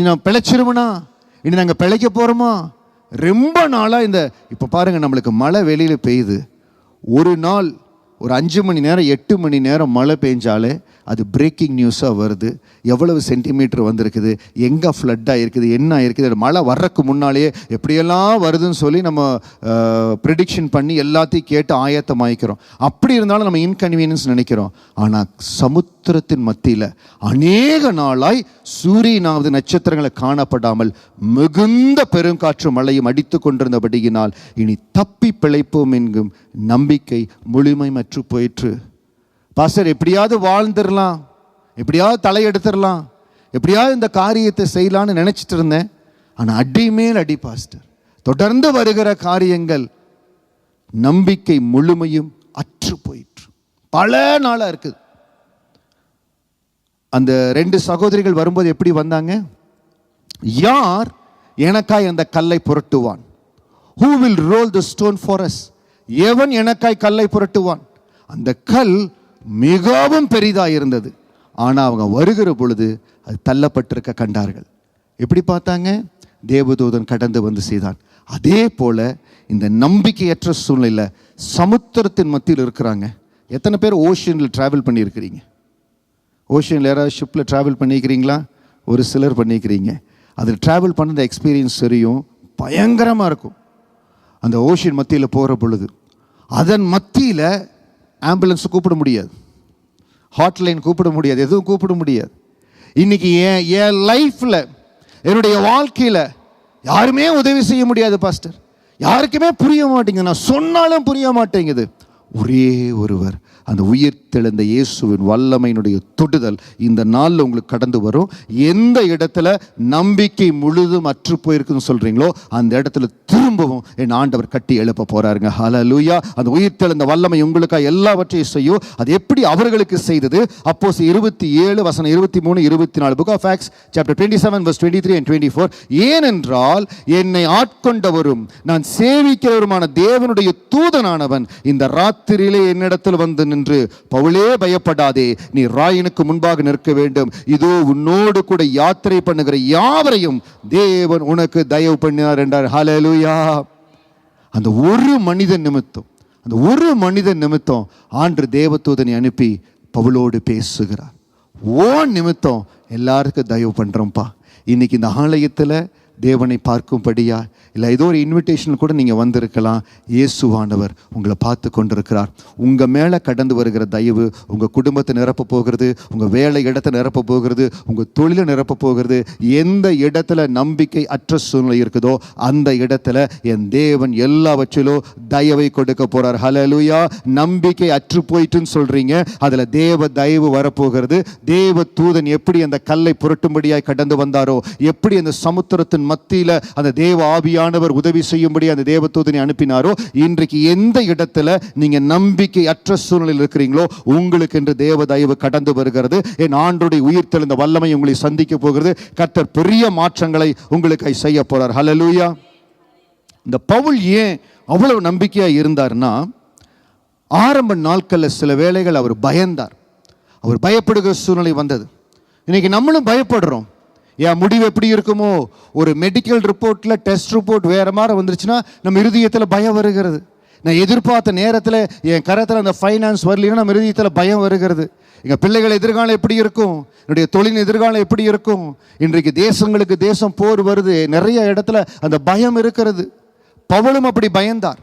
நான் பிழைச்சிருவனா, இனி நாங்கள் பிழைக்க போறோமா? ரொம்ப நாளாக இப்போ பாருங்க, நம்மளுக்கு மழை வெளியில் பெய்யுது. ஒரு நாள் ஒரு 5 மணி நேரம் 8 மணி நேரம் மழை பெஞ்சாலே அது பிரேக்கிங் நியூஸாக வருது. எவ்வளவு சென்டிமீட்டர் வந்திருக்குது, எங்கே ஃப்ளட்டாக இருக்குது, என்ன இருக்குது, மழை வர்றதுக்கு முன்னாலேயே எப்படியெல்லாம் வருதுன்னு சொல்லி நம்ம ப்ரெடிக்ஷன் பண்ணி எல்லாத்தையும் கேட்டு ஆயத்தமாயிக்கிறோம். அப்படி இருந்தாலும் நம்ம இன்கன்வீனியன்ஸ் நினைக்கிறோம். ஆனால் சமுத்திரத்தின் மத்தியில் அநேக நாளாய் சூரியனாவது நட்சத்திரங்களை காணப்படாமல் மிகுந்த பெருங்காற்று மழையும் அடித்து கொண்டிருந்தபடியினால் இனி தப்பி பிழைப்போம் என்கும் நம்பிக்கை முழுமையற்று போயிற்று. பாஸ்டர், எப்படியாவது வாழ்ந்துடலாம், எப்படியாவது தலையெடுத்துடலாம், எப்படியாவது இந்த காரியத்தை செய்யலான்னு நினச்சிட்டு இருந்தேன். ஆனால் அடி மேல் அடி பாஸ்டர், தொடர்ந்து வருகிற காரியங்கள் நம்பிக்கை முழுமையும் அற்று போயிற்று. பல நாளாக இருக்குது. அந்த 2 சகோதரிகள் வரும்போது எப்படி வந்தாங்க? யார் எனக்காய் அந்த கல்லை புரட்டுவான்? Who will roll the stone for us? எவன் எனக்காய் கல்லை புரட்டுவான்? அந்த கல் மிகவும் பெரிதாக இருந்தது. ஆனால் அவங்க வருகிற பொழுது அது தள்ளப்பட்டிருக்க கண்டார்கள். எப்படி பார்த்தாங்க? தேவதூதன் கடந்து வந்து செய்தான். அதே போல இந்த நம்பிக்கையற்ற சூழ்நிலையில் சமுத்திரத்தின் மத்தியில் இருக்கிறாங்க. எத்தனை பேர் ஓஷனில் ட்ராவல் பண்ணியிருக்கிறீங்க? ஓஷனில் யாராவது ஷிப்பில் ட்ராவல் பண்ணியிருக்கிறீங்களா? ஒரு சிலர் பண்ணியிருக்கிறீங்க. அதில் ட்ராவல் பண்ண எக்ஸ்பீரியன்ஸ் தெரியும், பயங்கரமாக இருக்கும். அந்த ஓஷன் மத்தியில் போகிற பொழுது அதன் மத்தியில் ஆம்புலன்ஸ் கூப்பிட முடியாது, ஹாட்லைன் கூப்பிட முடியாது, எதுவும் கூப்பிட முடியாது. இன்னைக்கு என் லைஃப்பில், என்னுடைய வாழ்க்கையில் யாருமே உதவி செய்ய முடியாது பாஸ்டர். யாருக்குமே புரிய மாட்டேங்குது, நான் சொன்னாலும் புரிய மாட்டேங்குது. ஒரே ஒருவர், அந்த உயிர்த்தெழுந்த இயேசுவின் வல்லமையினுடைய தொடுதல் இந்த நாளில் உங்களுக்கு கடந்து வரும். எந்த இடத்துல நம்பிக்கை முழுதும் அற்று போயிருக்குன்னு சொல்கிறீங்களோ அந்த இடத்துல திரும்பவும் என் ஆண்டவர் கட்டி எழுப்ப போகிறாருங்க. ஹல்லேலூயா. அந்த உயிர்த்தெழுந்த வல்லமை உங்களுக்காக எல்லாவற்றையும் செய்யும். அது எப்படி அவர்களுக்கு செய்தது? அப்போஸ்தலர் 27 வசனம் 23 24, book of Acts chapter 27 verse 23 and 24. ஏனென்றால் என்னை ஆட்கொண்டவரும் நான் சேவிக்கிறவருமான தேவனுடைய தூதனானவன் இந்த ராத்திரியிலே என்னிடத்தில் வந்து நின்று, பவுலே பயப்படாதே, நீ ராயனுக்கு முன்பாக நிற்க வேண்டும். இதோ உன்னோடு கூட யாத்திரை பண்ணுகிற யாவரையும் தேவன் உனக்கு தயவு பண்ணினார் என்றார். ஹல்லேலூயா. அந்த ஒரு மனிதன் நிமித்தம் ஆண்டு தேவதூதனை அனுப்பி பவுலோடு பேசுகிறார். நிமித்தம் எல்லாருக்கும் தயவு பண்றோம்ப்பா. இன்னைக்கு இந்த ஆலயத்தில் தேவனை பார்க்கும்படியா இல்லை ஏதோ ஒரு இன்விடேஷன் கூட நீங்கள் வந்திருக்கலாம். இயேசுவானவர் உங்களை பார்த்து கொண்டிருக்கிறார். உங்கள் மேலே கடந்து வருகிற தயவு உங்கள் குடும்பத்தை நிரப்ப போகிறது, உங்கள் வேலை இடத்தை நிரப்ப போகிறது, உங்கள் தொழிலை நிரப்ப போகிறது. எந்த இடத்துல நம்பிக்கை அற்ற சூழ்நிலை இருக்குதோ அந்த இடத்துல என் தேவன் எல்லாவற்றிலும் தயவை கொடுக்க போகிறார். ஹல்லேலூயா. நம்பிக்கை அற்று போயிட்டுன்னு சொல்கிறீங்க, அதில் தேவ தயவு வரப்போகிறது. தேவ தூதன் எப்படி அந்த கல்லை புரட்டும்படியாய் கடந்து வந்தாரோ, எப்படி அந்த சமுத்திரத்தின் மத்தியில் அந்த தேவ ஆவியானவர் உதவி செய்யும்படி அந்த தேவதூதனை அனுப்பினாரோ, இன்றைக்கு எந்த இடத்துல நீங்க நம்பிக்கை அற்ற சூழ்நிலையில் இருக்கிறீங்களோ உங்களுக்கு என்று தேவ தயவு கடந்து வருகிறது. என் ஆண்டவருடைய உயிர்த்தெழுந்த வல்லமை உங்களை சந்திக்க போகிறது. கர்த்தர் பெரிய மாற்றங்களை உங்களுக்கு செய்ய போறார். ஹல்லேலூயா. இந்த பவுல் ஏன் அவ்வளவு நம்பிக்கையா இருந்தார்னா, ஆரம்ப நாட்களில் சில வேளைகள் அவர் பயந்தார். அவர் பயப்படுகிற சூழ்நிலை வந்தது. இன்னைக்கு நம்மளும் பயப்படுறோம். என் முடிவு எப்படி இருக்குமோ, ஒரு மெடிக்கல் ரிப்போர்ட்டில் டெஸ்ட் ரிப்போர்ட் வேறு மாதிரி வந்துருச்சுன்னா நம்ம இருதயத்தில் பயம் வருகிறது. நான் எதிர்பார்த்த நேரத்தில் என் கரத்தில் அந்த ஃபைனான்ஸ் வரலைன்னா நம்ம இருதயத்தில் பயம் வருகிறது. எங்கள் பிள்ளைகள் எதிர்காலம் எப்படி இருக்கும், என்னுடைய தொழில் எதிர்காலம் எப்படி இருக்கும். இன்றைக்கு தேசங்களுக்கு தேசம் போர் வருது, நிறைய இடத்துல அந்த பயம் இருக்கிறது. பவுலும் அப்படி பயந்தார்.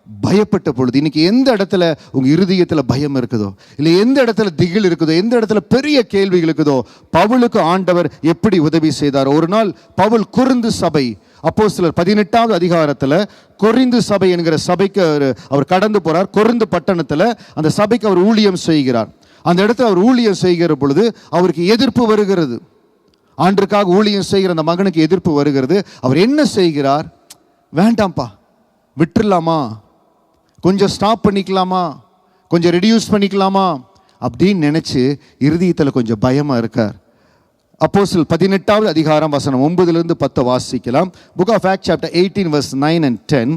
பயப்பட்ட பொழுது இன்னைக்கு எந்த இடத்துல உங்க இருதயத்தில் பயம் இருக்குதோ, இல்லை எந்த இடத்துல திகில் இருக்குதோ, எந்த இடத்துல பெரிய கேள்விகள் இருக்குதோ, பவுலுக்கு ஆண்டவர் எப்படி உதவி செய்தார். ஒரு நாள் பவுல் கொரிந்து சபை, அப்போஸ்தலர் 18வது அதிகாரத்தில் கொரிந்து சபை என்கிற சபைக்கு அவர் கடந்து போறார். கொரிந்து பட்டணத்தில் அந்த சபைக்கு அவர் ஊழியம் செய்கிறார். அந்த இடத்துல அவர் ஊழியம் செய்கிற பொழுது அவருக்கு எதிர்ப்பு வருகிறது. ஆண்டுக்காக ஊழியம் செய்கிற அந்த மகனுக்கு எதிர்ப்பு வருகிறது. அவர் என்ன செய்கிறார்? வேண்டாம்ப்பா, விட்டுடலாமா, கொஞ்சம் ஸ்டாப் பண்ணிக்கலாமா, கொஞ்சம் ரெடியூஸ் பண்ணிக்கலாமா அப்படின்னு நினச்சி இருதயத்தில் கொஞ்சம் பயமாக இருக்கார். அப்போஸ்தலர் 18வது அதிகாரம் வசனம் 9 - 10 வாசிக்கலாம். Book of Acts chapter 18 verse 9 and 10.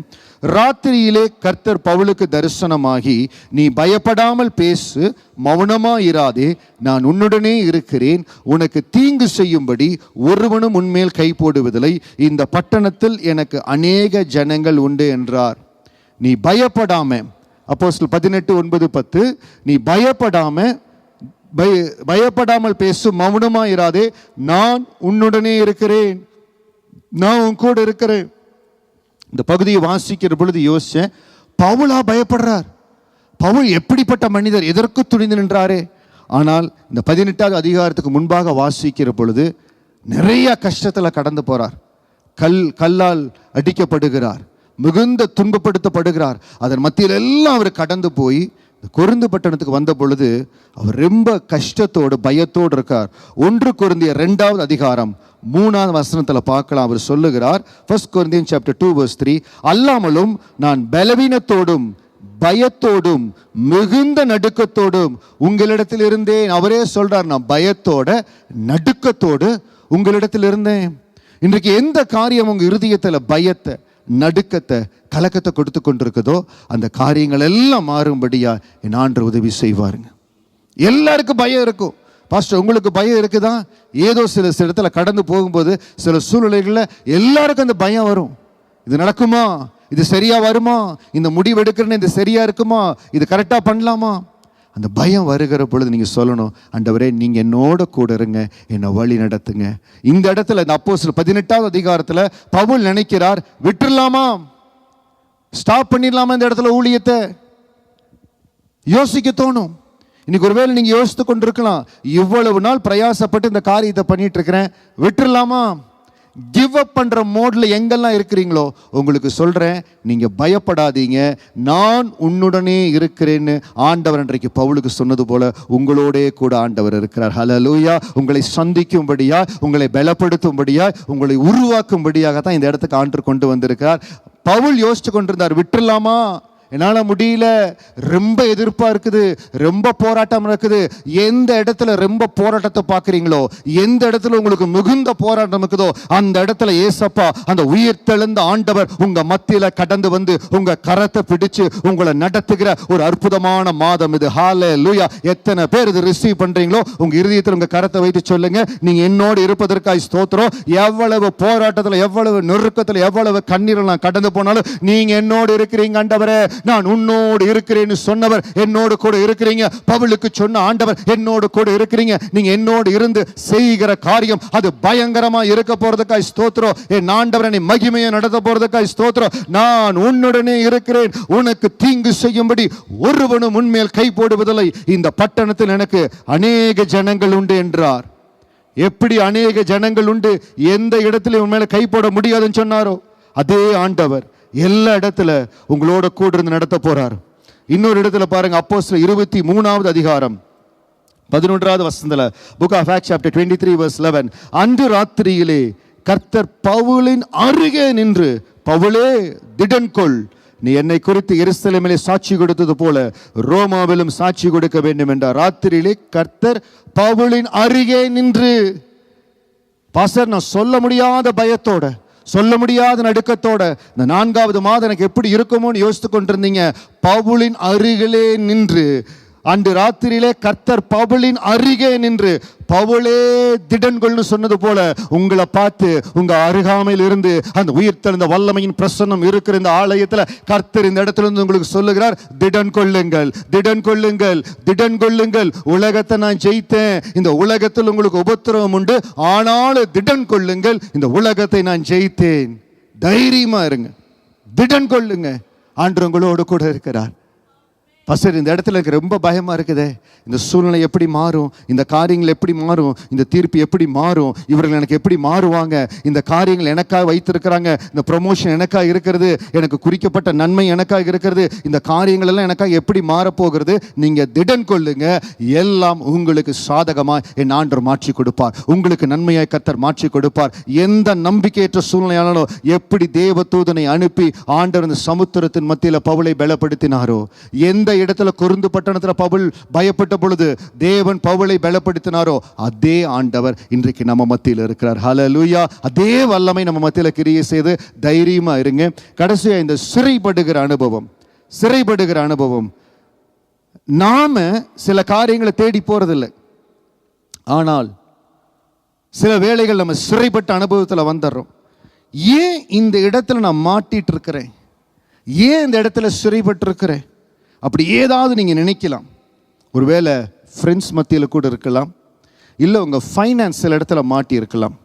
ராத்திரியிலே கர்த்தர் பவுலுக்கு தரிசனமாகி, நீ பயப்படாமல் பேசு, மௌனமாயிராதே, நான் உன்னுடனே இருக்கிறேன், உனக்கு தீங்கு செய்யும்படி ஒருவனும் உன்மேல் கை போடுவதில்லை, இந்த பட்டணத்தில் எனக்கு அநேக ஜனங்கள் உண்டு என்றார். நீ பயப்படாம, அப்போஸ்தலர் 18 9 10, நீ பயப்படாம பயப்படாமல் பேசும், மௌனமா இராதே, நான் உன்னுடனே இருக்கிறேன், நான் உன் கூட இருக்கிறேன். இந்த பகுதியை வாசிக்கிற பொழுது யோசிச்சேன், பவுலா பயப்படுறார்? பவுல் எப்படிப்பட்ட மனிதர், எதற்கு துணிந்து நின்றாரே. ஆனால் இந்த 18வது அதிகாரத்துக்கு முன்பாக வாசிக்கிற பொழுது நிறைய கஷ்டத்தில் கடந்து போறார். கல்லால் அடிக்கப்படுகிறார், மிகுந்த துன்பப்படுத்தப்படுகிறார். அதன் மத்தியில் எல்லாம் அவர் கடந்து போய் கொரிந்து பட்டணத்துக்கு வந்த பொழுது அவர் ரொம்ப கஷ்டத்தோடு பயத்தோடு இருக்கார். 1 கொரிந்தியர் 2வது அதிகாரம் 3வது வசனத்தில் பார்க்கலாம். அவர் சொல்லுகிறார், 1 Corinthians chapter 2 verse 3, அல்லாமலும் நான் பலவீனத்தோடும் பயத்தோடும் மிகுந்த நடுக்கத்தோடும் உங்களிடத்தில் இருந்தேன். அவரே சொல்றார், நான் பயத்தோட நடுக்கத்தோடு உங்களிடத்தில் இருந்தேன். இன்றைக்கு எந்த காரியம் உங்க இருதயத்தில் பயத்தை, நடுக்கத்தை, கலக்கத்தை கொடுத்து கொண்டிருக்குதோ அந்த காரியங்கள் எல்லாம் மாறும்படியா என் ஆண்டவர் உதவி செய்வாருங்க. எல்லாருக்கும் பயம் இருக்கும். பாஸ்டர், உங்களுக்கு பயம் இருக்குதா? ஏதோ சில இடத்துல கடந்து போகும்போது சில சூழ்நிலைகளில் எல்லாருக்கும் அந்த பயம் வரும். இது நடக்குமா, இது சரியா வருமா, இந்த முடிவு எடுக்கிறேன்னு இது சரியா இருக்குமா, இது கரெக்டா பண்ணலாமா? அந்த பயம் வருகிற பொழுது நீங்க சொல்லணும், ஆண்டவரே நீங்க என்னோட கூட இருங்க, என்னை வழி நடத்துங்க. இந்த இடத்துல இந்த அப்போஸ்தலர் 18வது அதிகாரத்துல பவுல் நினைக்கிறார், விட்டுறலாமா, ஸ்டாப் பண்ணிடலாமா இந்த இடத்துல ஊழியத்தை? யோசிக்க தோணும். இன்னைக்கு ஒருவேளை நீங்க யோசித்து கொண்டிருக்கலாம், இவ்வளவு நாள் பிரயாசப்பட்டு இந்த காரியத்தை பண்ணிட்டு இருக்கிறேன், விட்டுறலாமா? கிவ் அப் பண்ற மோட்ல எங்கெல்லாம் இருக்கிறீங்களோ உங்களுக்கு சொல்றேன், நீங்க பயப்படாதீங்க, நான் உன்னுடனே இருக்கிறேன்னு ஆண்டவர் இன்றைக்கு பவுலுக்கு சொன்னது போல உங்களோடே கூட ஆண்டவர் இருக்கிறார். ஹல்லேலூயா. உங்களை சந்திக்கும்படியா, உங்களை பலப்படுத்தும்படியா, உங்களை உருவாக்கும்படியாக தான் இந்த இடத்துக்கு ஆண்டவர் கொண்டு வந்திருக்கிறார். பவுல் யோசிச்சு கொண்டிருந்தார், விட்டுறலாமா, என்னால் முடியல, ரொம்ப எதிர்ப்பா இருக்குது, ரொம்ப போராட்டம் இருக்குது. எந்த இடத்துல ரொம்ப போராட்டத்தை பார்க்குறீங்களோ, எந்த இடத்துல உங்களுக்கு மிகுந்த போராட்டம் இருக்குதோ அந்த இடத்துல ஏசப்பா அந்த உயிர்த்தெழுந்த ஆண்டவர் உங்க மத்தியில கடந்து வந்து உங்க கரத்தை பிடிச்சு உங்களை நடத்துகிற ஒரு அற்புதமான மாதம் இது. ஹல்லேலூயா. எத்தனை பேர் இது ரிசீவ் பண்றீங்களோ உங்க இருதயத்தில் உங்க கரத்தை வைத்து சொல்லுங்க, நீங்க என்னோடு இருப்பதற்காக ஸ்தோத்திரம். எவ்வளவு போராட்டத்தில், எவ்வளவு நெருக்கத்தில், எவ்வளவு கண்ணீரில் நான் கடந்து போனாலும் நீங்க என்னோடு இருக்கிறீங்க ஆண்டவரே, நான் உன்னோடு இருக்கிறேன்னு சொன்னவர் என்னோடு கூட இருக்கிறீங்க. பவுலுக்கு சொன்ன ஆண்டவர் என்னோடு கூட இருக்கிறீங்க. நீங்க என்னோடு இருந்து செய்கிற காரியம் அது பயங்கரமா இருக்க போறதுக்காய் ஸ்தோத்திரம். என் ஆண்டவர் என்னை மகிமையை நடத்த போறதுக்காய் ஸ்தோத்திரம். நான் உன்னுடனே இருக்கிறேன், உனக்கு தீங்கு செய்யும்படி ஒருவனும் உன்மேல் கை போடுவதில்லை. இந்த பட்டணத்தில் எனக்கு அநேக ஜனங்கள் உண்டு என்றார். எப்படி அநேக ஜனங்கள் உண்டு, எந்த இடத்துல உன் மேல கை போட முடியாதுன்னு சொன்னாரோ அதே ஆண்டவர் எல்லா இடத்துல உங்களோட கூட இருந்து நடத்த போறார். இன்னொரு இடத்துல பாருங்க, அப்போஸ்தலர் 23வது அதிகாரம் 11வது வசனத்துல, Book of Acts chapter 23 verse 11, அன்று ராத்திரியிலே கர்த்தர் பவுலின் அருகே நின்று, பவுலே திடன்கொள், நீ என்னை குறித்து எருசலேமிலே சாட்சி கொடுத்தது போல ரோமாவிலும் சாட்சி கொடுக்க வேண்டும் என்றார். ராத்திரியிலே கர்த்தர் பவுலின் அருகே நின்று. பாஸ்டர், நான் சொல்ல முடியாத பயத்தோட, சொல்ல முடியாத நடுக்கத்தோட இந்த 4வது மாதம் எனக்கு எப்படி இருக்குமோன்னு யோசித்து கொண்டிருந்தீங்க. பவுலின் அருகிலே நின்று, அன்று ராத்திரியிலே கர்த்தர் பவுலின் அருகே நின்று, பவுலே திடன்கொள்னு சொன்னது போல உங்களை பார்த்து உங்க அருகாமையில் இருந்து அந்த உயிர்த்தெழுந்த வல்லமையின் பிரசன்னம் இருக்கிற இந்த ஆலயத்தில் கர்த்தர் இந்த இடத்துல இருந்து உங்களுக்கு சொல்லுகிறார், திடன் கொள்ளுங்கள், திடன் கொள்ளுங்கள், திடன் கொள்ளுங்கள். உலகத்தை நான் ஜெயித்தேன், இந்த உலகத்தில் உங்களுக்கு உபத்திரவம் உண்டு, ஆனாலும் திடன் கொள்ளுங்கள், இந்த உலகத்தை நான் ஜெயித்தேன். தைரியமா இருங்க, திடன் கொள்ளுங்க, ஆண்டவர் உங்களோடு கூட இருக்கிறார். பாஸ்டர், இந்த இடத்துல எனக்கு ரொம்ப பயமா இருக்குதே, இந்த சூழ்நிலை எப்படி மாறும், இந்த காரியங்கள் எப்படி மாறும், இந்த தீர்ப்பு எப்படி மாறும், இவர்கள் எனக்கு எப்படி மாறுவாங்க, இந்த காரியங்கள் எனக்காக வைத்திருக்கிறாங்க, இந்த ப்ரொமோஷன் எனக்காக இருக்கிறது, எனக்கு குறிக்கப்பட்ட நன்மை எனக்காக இருக்கிறது, இந்த காரியங்கள் எல்லாம் எனக்காக எப்படி மாறப்போகிறது. நீங்க திடன் கொள்ளுங்க, எல்லாம் உங்களுக்கு சாதகமாய் என் ஆண்டவர் மாற்றி கொடுப்பார், உங்களுக்கு நன்மையாய் கர்த்தர் மாற்றி கொடுப்பார். எந்த நம்பிக்கையற்ற சூழ்நிலையானாலும் எப்படி தேவதூதனை அனுப்பி ஆண்டவர் இந்த சமுத்திரத்தின் மத்தியில் பவுலை பலப்படுத்தினாரோ, எந்த இடத்துல கொரிந்து பட்டணத்தில் பவுல் பயப்பட்ட பொழுது தேவன் பவுலை பலப்படுத்தினாரோ அதே ஆண்டவர் இன்றைக்கு நம்ம மத்தியில் இருக்கிறார். ஹல்லேலூயா. அதே வல்லமை நம்ம மத்தியில் கிரியை செய்து தைரியமா இருங்க. கடைசியா இந்த சிறைப்படுகிற அனுபவம், நாம சில காரியங்களை தேடி போறதில்லை, ஆனால் சில வேளைகள் நம்ம சிறைப்பட்ட அனுபவத்தில் வந்துடுறோம். ஏன் இந்த இடத்துல நான் மாட்டிட்டு இருக்கிறேன், ஏன் இந்த இடத்துல சிறைப்பட்டு இருக்கிறேன், அப்படி ஏதாவது நீங்கள் நினைக்கலாம். ஒருவேளை ஃப்ரெண்ட்ஸ் மத்தியில் கூட இருக்கலாம், இல்லை உங்கள் ஃபைனான்ஸ் சில இடத்துல மாட்டி இருக்கலாம்.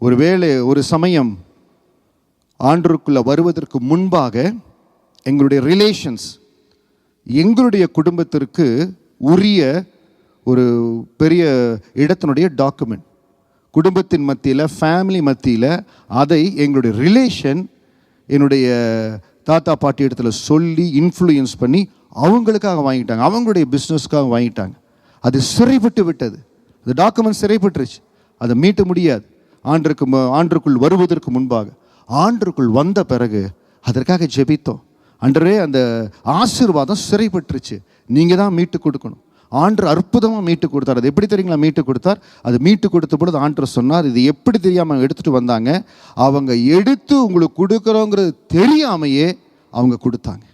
ஒருவேளை ஒரு சமயம் ஆண்டவருக்குள்ளே வருவதற்கு முன்பாக எங்களுடைய ரிலேஷன்ஸ், எங்களுடைய குடும்பத்திற்கு உரிய ஒரு பெரிய இடத்தினுடைய டாக்குமெண்ட், குடும்பத்தின் மத்தியில், ஃபேமிலி மத்தியில், அதை எங்களுடைய ரிலேஷன் என்னுடைய தாத்தா பாட்டி இடத்துல சொல்லி இன்ஃப்ளூயன்ஸ் பண்ணி அவங்களுக்காக வாங்கிட்டாங்க, அவங்களுடைய பிஸ்னஸ்க்காக வாங்கிட்டாங்க. அது சிறைப்பட்டு விட்டது. அந்த டாக்குமெண்ட் சிறைப்பட்டுருச்சு. அதை மீட்ட முடியாது. ஆண்டருக்குள் வருவதற்கு முன்பாக, ஆண்டருக்குள் வந்த பிறகு அதற்காக ஜெபித்தோம். ஆண்டவரே, அந்த ஆசீர்வாதம் சிறைப்பட்டுருச்சு, நீங்கள் தான் மீட்டு கொடுக்கணும். ஆண்டவர் அற்புதமாக மீட்டு கொடுத்தார். அது எப்படி தெரியுங்களா மீட்டு கொடுத்தார்? அது மீட்டு கொடுத்த பொழுது ஆண்டவர் சொன்னார், இது எப்படி தெரியாமல் எடுத்துகிட்டு வந்தாங்க, அவங்க எடுத்து உங்களுக்கு கொடுக்குறோங்கிறது தெரியாமையே அவங்க கொடுத்தாங்க.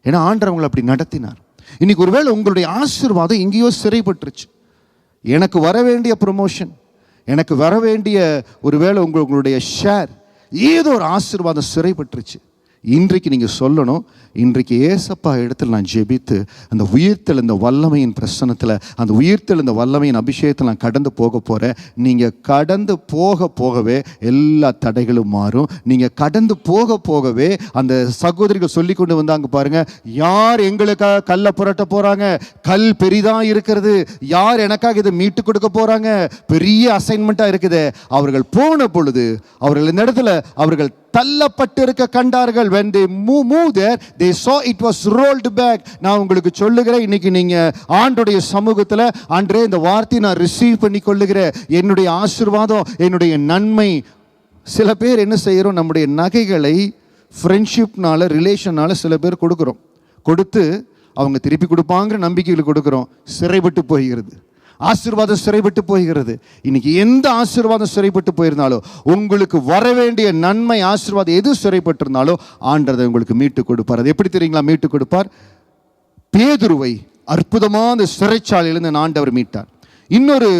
ஏன்னா ஆண்டவர் அவங்களை அப்படி நடத்தினார். இன்னைக்கு ஒருவேளை உங்களுடைய ஆசீர்வாதம் எங்கேயோ சிறைப்பட்டுருச்சு. எனக்கு வர வேண்டிய ப்ரொமோஷன், எனக்கு வர வேண்டிய ஒருவேளை உங்களுடைய ஷேர், ஏதோ ஒரு ஆசீர்வாதம் சிறைப்பட்டுருச்சு. இன்றைக்கு நீங்கள் சொல்லணும், இன்றைக்கு ஏசப்பா இடத்துல நான் ஜெபித்து அந்த உயிர்த்தெழுந்த இந்த வல்லமையின் பிரசனத்தில், அந்த உயிர்த்தெழுந்த இந்த வல்லமையின் அபிஷேகத்தில் நான் கடந்து போக போகிறேன். நீங்கள் கடந்து போக போகவே எல்லா தடைகளும் மாறும். நீங்கள் கடந்து போக போகவே அந்த சகோதரிகள் சொல்லி கொண்டு வந்தாங்க பாருங்க, யார் எங்களுக்காக கல்லை புரட்ட போகிறாங்க, கல் பெரிதாக இருக்கிறது, யார் எனக்காக இதை மீட்டு கொடுக்க போகிறாங்க, பெரிய அசைன்மெண்ட்டாக இருக்குது. அவர்கள் போன பொழுது அவர்கள் இந்த இடத்துல அவர்கள் தள்ளப்பட்டு இருக்க கண்டார்கள். when they move there they saw it was rolled back. நான் உங்களுக்கு சொல்லுகிறேன், இன்னைக்கு நீங்க ஆண்டவருடைய சமூகத்தில், ஆண்டவரே இந்த வார்த்தையை நான் ரிசீவ் பண்ணி கொள்ளுகிறேன், என்னுடைய ஆசீர்வாதம், என்னுடைய நன்மை. சில பேர் என்ன செய்கிறோம், நம்முடைய நகைகளை ஃப்ரெண்ட்ஷிப்னால, ரிலேஷனால சில பேர் கொடுக்குறோம். கொடுத்து அவங்க திருப்பி கொடுப்பாங்கிற நம்பிக்கையில் கொடுக்குறோம். சிறைப்பட்டு போகிறது, ஆசீர்வாதம் சிறைப்பட்டு போகிறது. இன்னைக்கு எந்த ஆசீர்வாதம் சிறைப்பட்டு போயிருந்தாலும், உங்களுக்கு வர வேண்டிய நன்மை, ஆசீர்வாதம் எது சிறைப்பட்டிருந்தாலோ ஆண்டவர் உங்களுக்கு மீட்டு கொடுப்பார். அது எப்படி தெரியுங்களா மீட்டு கொடுப்பார்? பேதுருவை அற்புதமான சிறைச்சாலையிலிருந்து ஆண்டவர் மீட்டார். இன்னொரு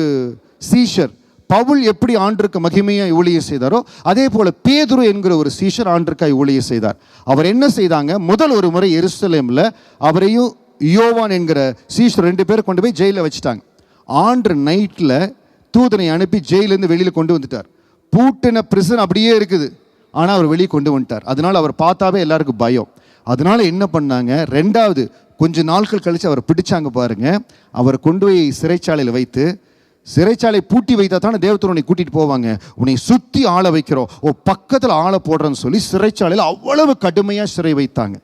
சீஷர் பவுல் எப்படி ஆண்டருக்கு மகிமையாக ஊழியம் செய்தாரோ, அதே போல பேதுரு என்கிற ஒரு சீஷர் ஆண்டருக்காய் ஊழியம் செய்தார். அவர் என்ன செய்தாங்க, முதல் ஒரு முறை எருசலேமில் அவரையும் யோவான் என்கிற சீஷர் 2 பேர் கொண்டு போய் ஜெயிலில் வச்சுட்டாங்க. ஆண்டு நைட்டில் தூதனை அனுப்பி ஜெயிலேருந்து வெளியில் கொண்டு வந்துட்டார். பூட்டின பிரிசன் அப்படியே இருக்குது, ஆனால் அவர் வெளியே கொண்டு வந்துட்டார். அதனால் அவர் பார்த்தாவே எல்லாருக்கும் பயம். அதனால என்ன பண்ணாங்க, 2வது கொஞ்ச நாட்கள் கழித்து அவரை பிடிச்சாங்க பாருங்க. அவரை கொண்டு போய் சிறைச்சாலையில் வைத்து, சிறைச்சாலை பூட்டி வைத்தா தானே தேவதூதர் உன்னை கூட்டிகிட்டு போவாங்க, உன்னை சுற்றி ஆளை வைக்கிறோம், பக்கத்தில் ஆளை போடுறேன்னு சொல்லி சிறைச்சாலையில் அவ்வளவு கடுமையாக சிறை வைத்தாங்க.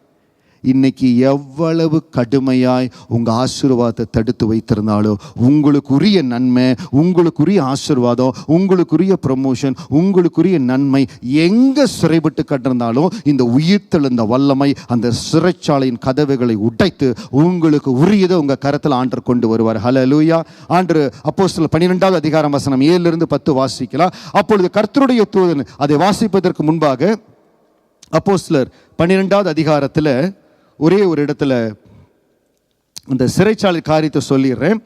இன்னைக்கு எவ்வளவு கடுமையாய் உங்கள் ஆசீர்வாதத்தை தடுத்து வைத்திருந்தாலோ, உங்களுக்குரிய நன்மை, உங்களுக்குரிய ஆசீர்வாதம், உங்களுக்குரிய ப்ரமோஷன், உங்களுக்குரிய நன்மை எங்கே சிறைப்பட்டு கட்டிருந்தாலும், இந்த உயிர்த்தெழுந்த வல்லமை அந்த சிறைச்சாலையின் கதவுகளை உடைத்து உங்களுக்கு உரியதை உங்கள் கரத்தில் ஆண்டவர் கொண்டு வருவார். ஹல்லேலூயா. ஆண்டவர் அப்போஸ்தலர் 12வது அதிகாரம் வசனம் 7 10 வாசிக்கலாம். அப்பொழுது கர்த்தருடைய தூதன், அதை வாசிப்பதற்கு முன்பாக அப்போஸ்தலர் 12வது அதிகாரத்தில் ஒரே ஒரு இடத்துல இந்த சிறைச்சாலை காரியத்தை சொல்லிடுறேன்.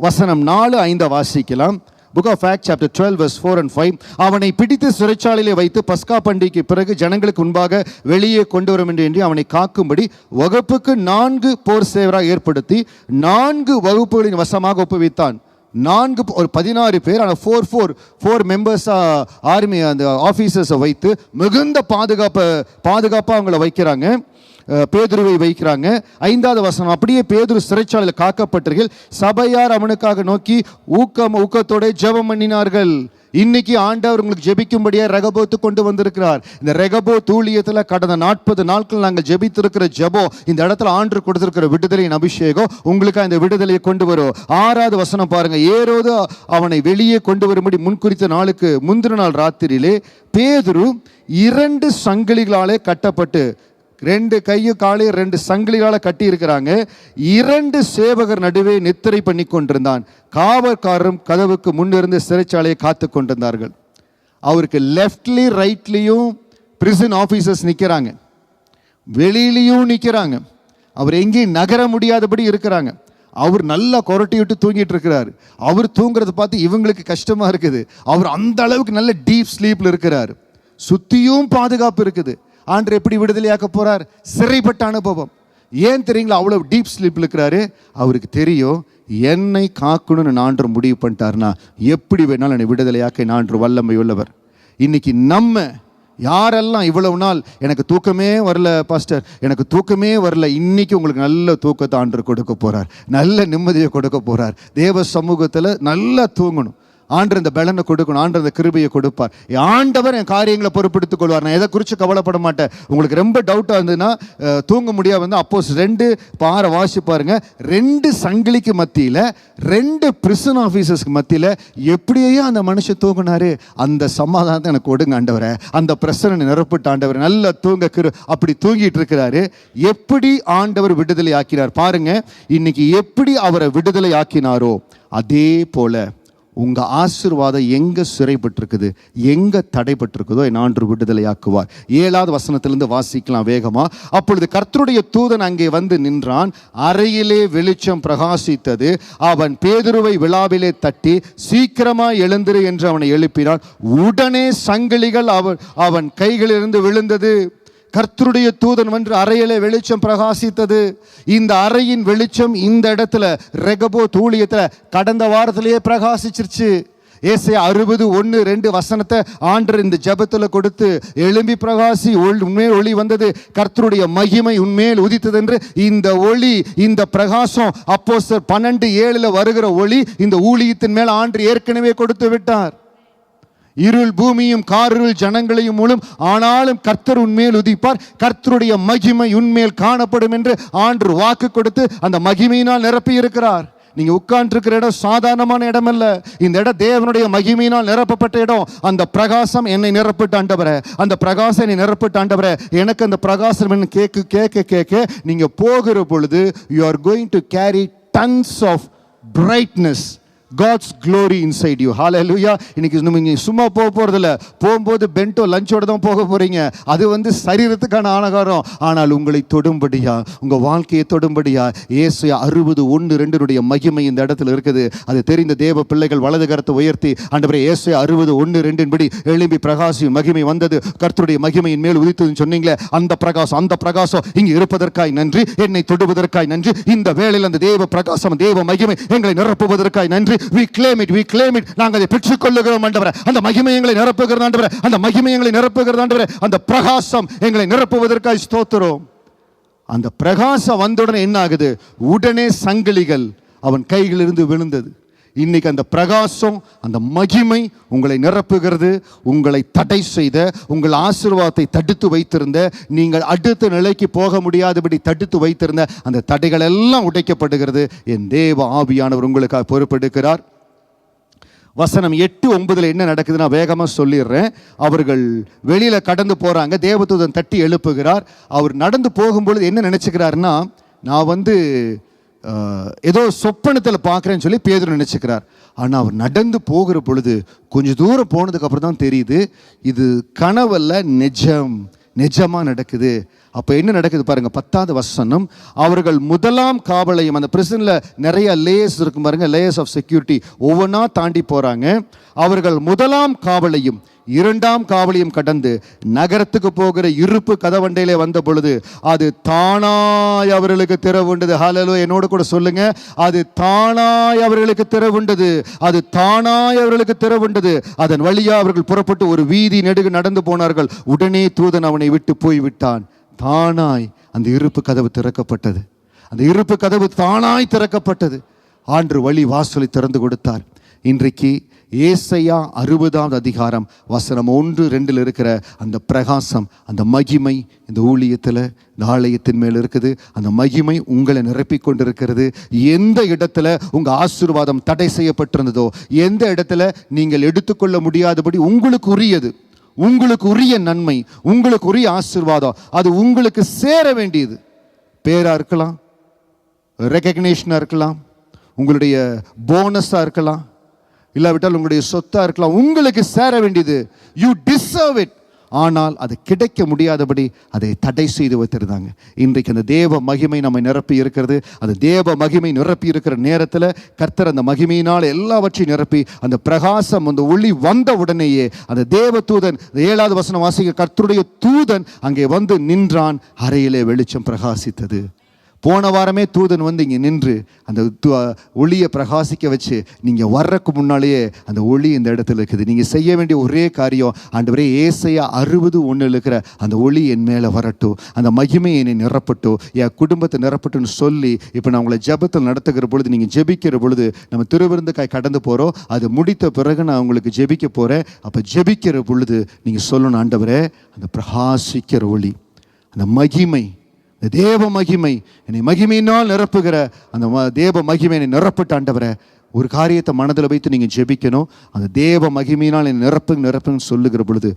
வசனம் 4, 5 வாசிக்கலாம். Book of Acts chapter 12 verse 4 and 5. அவனை பிடித்து சிறைச்சாலையிலே வைத்து பஸ்கா பண்டிகைக்கு பிறகு ஜனங்களுக்கு முன்பாக வெளியே கொண்டு வரும் என்று அவனை காக்கும்படி வகுப்புக்கு 4 போர் சேவராக ஏற்படுத்தி 4 வகுப்புகளின் வசமாக ஒப்புவித்தான். 16 பேர், ஆனால் 4 மெம்பர்ஸாக ஆர்மி அந்த ஆஃபீஸர்ஸை வைத்து மிகுந்த பாதுகாப்பாக அவங்கள வைக்கிறாங்க. பேதுருவை வைக்கிறாங்க. 5வது வசனம், அப்படியே பேதுரு சிறைச்சாலையில் காக்கப்பட்டார்கள். சபையார் அவனுக்காக நோக்கி ஊக்கத்தோட ஜெபம் பண்ணினார்கள். இன்னைக்கு ஆண்டவர் உங்களுக்கு ஜெபிக்கும்படியாக ரெகபோத்து கொண்டு வந்திருக்கிறார். இந்த ரெகபோத் ஊழியத்தில் கடந்த 40 நாட்கள் நாங்கள் ஜெபித்திருக்கிற ஜெபம், இந்த இடத்துல ஆண்டவர் கொடுத்திருக்கிற விடுதலையின் அபிஷேகம் உங்களுக்கு இந்த விடுதலையை கொண்டு வரும். 6வது வசனம் பாருங்க, ஏரோது அவனை வெளியே கொண்டு வரும்படி முன்குறித்த நாளுக்கு முந்தின நாள் ராத்திரியிலே பேதுரு 2 சங்கிலிகளாலே கட்டப்பட்டு, 2 கையும் காலையும் 2 சங்கிலிகளால கட்டி இருக்கிறாங்க. 2 சேவகர் நடுவே நித்திரை பண்ணி கொண்டிருந்தான். காவல்காரரும் கதவுக்கு முன்னிருந்து சிறைச்சாலையை காத்து கொண்டிருந்தார்கள். அவருக்கு லெஃப்ட்லேயும் ரைட்லேயும் பிரிசன் ஆஃபீஸர்ஸ் நிற்கிறாங்க, வெளியிலையும் நிற்கிறாங்க. அவர் எங்கேயும் நகர முடியாதபடி இருக்கிறாங்க. அவர் நல்லா கொரட்டி விட்டு தூங்கிட்டு இருக்கிறார். அவர் தூங்குறத பார்த்து இவங்களுக்கு கஷ்டமா இருக்குது. அவர் அந்த அளவுக்கு நல்ல டீப் ஸ்லீப்ல இருக்கிறார். சுத்தியும் பாதுகாப்பு இருக்குது. ஆண்டவர் எப்படி விடுதலையாக்க போறார்? சிறைப்பட்ட அனுபவம். ஏன் தெரியுங்களா அவ்வளவு டீப் ஸ்லீப்ல இருக்கிறாரு? அவருக்கு தெரியும், என்னை காக்கணும்னு ஆண்டவர் முடிவு பண்ணிட்டாருன்னா எப்படி வேணாலும் என்னை விடுதலையாக்க ஆண்டவர் வல்லமை உள்ளவர். இன்னைக்கு நம்ம யாரெல்லாம் இவ்வளவு நாள் எனக்கு தூக்கமே வரல பாஸ்டர், எனக்கு தூக்கமே வரல, இன்னைக்கு உங்களுக்கு நல்ல தூக்கத்தை ஆண்டவர் கொடுக்க போறார், நல்ல நிம்மதியை கொடுக்க போறார். தேவ சமூகத்தில் நல்லா தூங்கணும். ஆண்டவர் இந்த பலனை கொடுக்கணும், ஆண்டவர் இந்த கிருபையை கொடுப்பார். ஆண்டவர் என் காரியங்களை பொறுப்பெடுத்துக் கொள்வார். நான் எதை குறித்து கவலைப்பட மாட்டேன். உங்களுக்கு ரொம்ப டவுட்டாக இருந்ததுன்னா தூங்க முடியாது வந்து அப்போஸ் 2:6 வாசி பாருங்க. 2 சங்கிலிக்கு மத்தியில், 2 பிரிசன் ஆஃபீஸர்ஸ்க்கு மத்தியில் எப்படியே அந்த மனுஷன் தூங்கினாரு. அந்த சமாதானத்தை எனக்கு கொடுங்க ஆண்டவரை, அந்த பிரச்சனை நிரப்பிட்ட ஆண்டவர் நல்ல அப்படி தூங்கிட்டு இருக்கிறாரு. எப்படி ஆண்டவர் விடுதலை ஆக்கினார் பாருங்க. இன்னைக்கு எப்படி அவரை விடுதலை ஆக்கினாரோ அதே போல உங்க ஆசீர்வாதம் எங்க சிறைப்பட்டிருக்குது, எங்க தடைப்பட்டிருக்குதோ என் ஆண்டவர் விடுதலை ஆக்குவார். 7வது வசனத்திலிருந்து வாசிக்கலாம் வேகமா. அப்பொழுது கர்த்தருடைய தூதன் அங்கே வந்து நின்றான், அறையிலே வெளிச்சம் பிரகாசித்தது. அவன் பேதுருவை விழாவிலே தட்டி சீக்கிரமாய் எழுந்திரு என்று அவனை எழுப்பினான். உடனே சங்கிலிகள் அவன் கைகளிலிருந்து விழுந்தது. கர்த்தருடைய தூதன் வந்து அறையிலே வெளிச்சம் பிரகாசித்தது. இந்த அறையின் வெளிச்சம் இந்த இடத்துல ரெகபோத் ஊழியத்துல கடந்த வாரத்திலேயே பிரகாசிச்சிருச்சு. ஏசாயா 60:1-2 வசனத்தை ஆண்டவர் இந்த ஜெபத்தில் கொடுத்து எழும்பி பிரகாசி உண்மையில் ஒளி வந்தது, கர்த்தருடைய மகிமை உண்மையில் உதித்தது என்று இந்த ஒளி, இந்த பிரகாசம் அப்போஸ்தலர் 12:7 வருகிற ஒளி இந்த ஊழியத்தின் மேல் ஆண்டவர் ஏற்கனவே கொடுத்து விட்டார். இருள் பூமியும் காரிருள் ஜனங்களையும் மூலம், ஆனாலும் கர்த்தர் உண்மையில் உதிப்பார், கர்த்தருடைய மகிமை உண்மையில் காணப்படும் என்று ஆண்டவர் வாக்கு கொடுத்து அந்த மகிமையினால் நிரப்பி இருக்கிறார். நீங்க உட்கார்ந்து இருக்கிற இடம் சாதாரணமான இடம் அல்ல. இந்த இடம் தேவனுடைய மகிமையினால் நிரப்பப்பட்ட இடம். அந்த பிரகாசம் என்னை நிரப்பிட்டு ஆண்டவரே, அந்த பிரகாசம் என்னை நிரப்பிட்டு ஆண்டவரே, எனக்கு அந்த பிரகாசம் என்ன கேட்க நீங்க போகிற பொழுது you are going to carry tons of brightness, God's glory inside you. Hallelujah. இன்னைக்கு நீங்க சும்மா போறதில்ல, போகும்போது பென்டோ லஞ்சோட தான் போக போறீங்க. அது வந்து சரீரத்துக்கான ஆகாரம். ஆனால் உங்களை தொடும்படியா, உங்க வாழ்க்கையை தொடும்படியா ஏசாயா 60:1-2 மகிமை இந்த இடத்துல இருக்குது. அது தெரிந்த தேவ பிள்ளைகள் வலது கரத்தை உயர்த்தி ஆண்டவரே ஏசாயா 60:1-2 படி எழும்பி பிரகாசி மகிமை வந்தது, கர்த்தருடைய மகிமையின் மேல் உதித்ததுன்னு சொன்னீங்களே, அந்த பிரகாசம் இங்கு இருப்பதற்காய் நன்றி, என்னை தொடுவதற்காய் நன்றி. இந்த வேளையில் அந்த தேவ பிரகாசம், தேவ மகிமை எங்களை நிரப்புவதற்காய் நன்றி. We claim it. நாங்கள் அதை பெற்றுக்கொள்ளுகிறோம் ஆண்டவரே. அந்த மகிமை எங்களை நிரப்புகிறது ஆண்டவரே, அந்த மகிமை எங்களை நிரப்புகிறது ஆண்டவரே, அந்த பிரகாசம் எங்களை நிரப்புவதற்காக ஸ்தோத்திரம். அந்த பிரகாசம் வந்தவுடனே என்ன ஆகுது? உடனே சங்கிலிகள் அவன் கைகளிலிருந்து விழுந்தது. இன்னைக்கு அந்த பிரகாசம், அந்த மகிமை உங்களை நிரப்புகிறது. உங்களை தடை செய்த, உங்கள் ஆசீர்வாதத்தை தடுத்து வைத்திருந்த, நீங்கள் அடுத்த நிலைக்கு போக முடியாதபடி தடுத்து வைத்திருந்த அந்த தடைகள் எல்லாம் உடைக்கப்படுகிறது. என் தேவ ஆவியானவர் உங்களுக்காக பொறுப்பெடுக்கிறார். வசனம் 8-9 என்ன நடக்குதுன்னா வேகமாக சொல்லிடுறேன். அவர்கள் வெளியில கடந்து போறாங்க, தேவதூதன் தட்டி எழுப்புகிறார். அவர் நடந்து போகும்பொழுது என்ன நினைச்சுக்கிறாருன்னா, நான் வந்து ஏதோ சொப்பனத்தில் பார்க்குறேன்னு சொல்லி பேதுரு நினச்சிக்கிறார். ஆனால் அவர் நடந்து போகிற பொழுது கொஞ்சம் தூரம் போனதுக்கு அப்புறம் தான் தெரியுது இது கனவல்ல, நிஜமாக நடக்குது. அப்போ என்ன நடக்குது பாருங்க, 10வது வசனம். அவர்கள் முதலாம் காவலையும், அந்த பிரிசனில் நிறைய லேயர்ஸ் இருக்கும் பாருங்க, லேயர்ஸ் ஆஃப் செக்யூரிட்டி, ஒவ்வொன்றா தாண்டி போகிறாங்க. அவர்கள் முதலாம் காவலையும் 2ஆம் காவலையும் கடந்து நகரத்துக்கு போகிற இருப்பு கதவண்டையிலே வந்த பொழுது அது தானாய் அவர்களுக்கு திறவுண்டது. ஹல்லேலூயா, என்னோட கூட சொல்லுங்க, அது தானாய் அவர்களுக்கு திறவுண்டது, அது தானாய் அவர்களுக்கு திறவுண்டது. அதன் வழியா அவர்கள் புறப்பட்டு ஒரு வீதி நெடுக நடந்து போனார்கள். உடனே தூதன் அவனை விட்டு போய்விட்டான். தானாய் அந்த இருப்பு கதவு திறக்கப்பட்டது. அந்த இருப்பு கதவு தானாய் திறக்கப்பட்டது. ஆண்டவர் வழி வாசலை திறந்து கொடுத்தார். இன்றைக்கு ஏசாயா 60வது அதிகாரம் வசனம் 1-2 இருக்கிற அந்த பிரகாசம், அந்த மகிமை இந்த ஊழியத்தில், இந்த ஆலயத்தின் மேல் இருக்குது. அந்த மகிமை உங்களை நிரப்பிக் கொண்டிருக்கிறது. எந்த இடத்துல உங்கள் ஆசீர்வாதம் தடை செய்யப்பட்டிருந்ததோ, எந்த இடத்துல நீங்கள் எடுத்துக்கொள்ள முடியாதபடி உங்களுக்கு உரியது, உங்களுக்கு உரிய நன்மை, உங்களுக்கு உரிய ஆசீர்வாதம், அது உங்களுக்கு சேர வேண்டியது. பேரா இருக்கலாம், ரெகக்னேஷனாக இருக்கலாம், உங்களுடைய போனஸாக இருக்கலாம், இல்லாவிட்டால் உங்களுடைய சொத்தா இருக்கலாம், உங்களுக்கு சேர வேண்டியது. You deserve it. ஆனால் அது கிடைக்க முடியாதபடி அதை தடை செய்து வைத்திருந்தாங்க. இன்றைக்கு அந்த தேவ மகிமை நம்மை நிரப்பி இருக்கிறது. அந்த தேவ மகிமை நிரப்பி இருக்கிற நேரத்தில் கர்த்தர் அந்த மகிமையினால் எல்லாவற்றையும் நிரப்பி, அந்த பிரகாசம், அந்த ஒளி வந்த உடனேயே அந்த தேவ தூதன், 7வது வசனம் வாசிக்க, கர்த்தருடைய தூதன் அங்கே வந்து நின்றான். அறையிலே வெளிச்சம் பிரகாசித்தது. போன வாரமே தூதன் வந்து இங்கே நின்று அந்த ஒளியை பிரகாசிக்க வச்சு நீங்கள் வர்றதுக்கு முன்னாலேயே அந்த ஒளி இந்த இடத்துல இருக்குது. நீங்கள் செய்ய வேண்டிய ஒரே காரியம், ஆண்டவரே ஏசாயா 60:1 இருக்கிற அந்த ஒளி என் மேலே வரட்டும், அந்த மகிமை என்னை நிரப்பட்டும், என் குடும்பத்தை நிரப்பட்டுன்னு சொல்லி இப்போ நான் உங்களை ஜெபத்தில் நடத்துகிற பொழுது, நீங்கள் ஜெபிக்கிற பொழுது நம்ம திருவிருந்துக்காய் கடந்து போகிறோம். அது முடித்த பிறகு நான் உங்களுக்கு ஜெபிக்க போகிறேன். அப்போ ஜெபிக்கிற பொழுது நீங்கள் சொல்லணும், ஆண்டவரே அந்த பிரகாசிக்கிற ஒளி, அந்த மகிமை, தேவ மகிமை என்னை மகிமையினால் நிரப்புகிற அந்த தேவ மகிமை என்னை நிரப்பட்டு ஆண்டவரே, ஒரு காரியத்தை மனதில் வைத்து நீங்கள் ஜெபிக்கணும். அந்த தேவ மகிமையினால் என்னை நிரப்புன்னு சொல்லுகிற பொழுது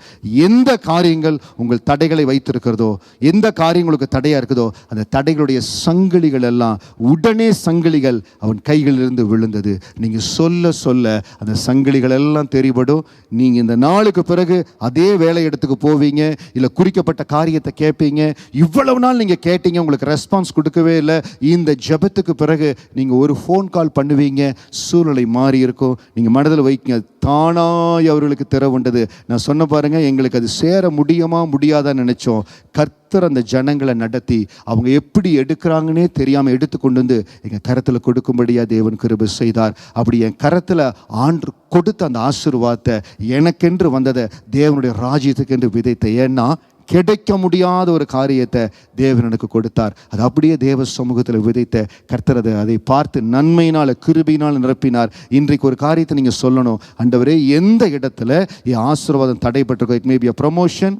எந்த காரியங்கள் உங்கள் தடைகளை வைத்திருக்கிறதோ, எந்த காரியங்களுக்கு தடையாக இருக்குதோ, அந்த தடைகளுடைய சங்கிலிகள் எல்லாம் உடனே சங்கிலிகள் அவன் கைகளிலிருந்து விழுந்தது. நீங்கள் சொல்ல சொல்ல அந்த சங்கிலிகள் எல்லாம் தெரிபடும். நீங்கள் இந்த நாளுக்கு பிறகு அதே வேலை இடத்துக்கு போவீங்க, இல்லை குறிக்கப்பட்ட காரியத்தை கேட்பீங்க. இவ்வளவு நாள் நீங்கள் கேட்டீங்க, உங்களுக்கு ரெஸ்பான்ஸ் கொடுக்கவே இல்லை. இந்த ஜெபத்துக்கு பிறகு நீங்கள் ஒரு ஃபோன் கால் பண்ணுவீங்க, சூழ்நிலை மாறி இருக்கும். நீங்கள் மனதில் வைக்க தானாய் அவர்களுக்கு திறவுண்டது. நான் சொன்ன பாருங்க, எங்களுக்கு அது சேர முடியாதான்னு நினைச்சோம். கர்த்தர் அந்த ஜனங்களை நடத்தி அவங்க எப்படி எடுக்கிறாங்கன்னே தெரியாமல் எடுத்து கொண்டு வந்து எங்கள் கரத்தில் கொடுக்கும்படியாக தேவன் கிருபை செய்தார். அப்படி என் கரத்தில் ஆண்டு கொடுத்த அந்த ஆசீர்வாதத்தை எனக்கென்று வந்ததை தேவனுடைய ராஜ்யத்துக்கென்று விதைத்த. ஏன்னா கிடைக்க முடியாத ஒரு காரியத்தை தேவன் எனக்கு கொடுத்தார். அது அப்படியே தேவ சமூகத்தில் விதைத்த கர்த்தர் அதை பார்த்து நன்மையினால் கிருபையினால் நிரப்பினார். இன்றைக்கு ஒரு காரியத்தை நீங்கள் சொல்லணும், ஆண்டவரே எந்த இடத்துல என் ஆசீர்வாதம் தடைப்பட்டிருக்கோ, it may be a promotion,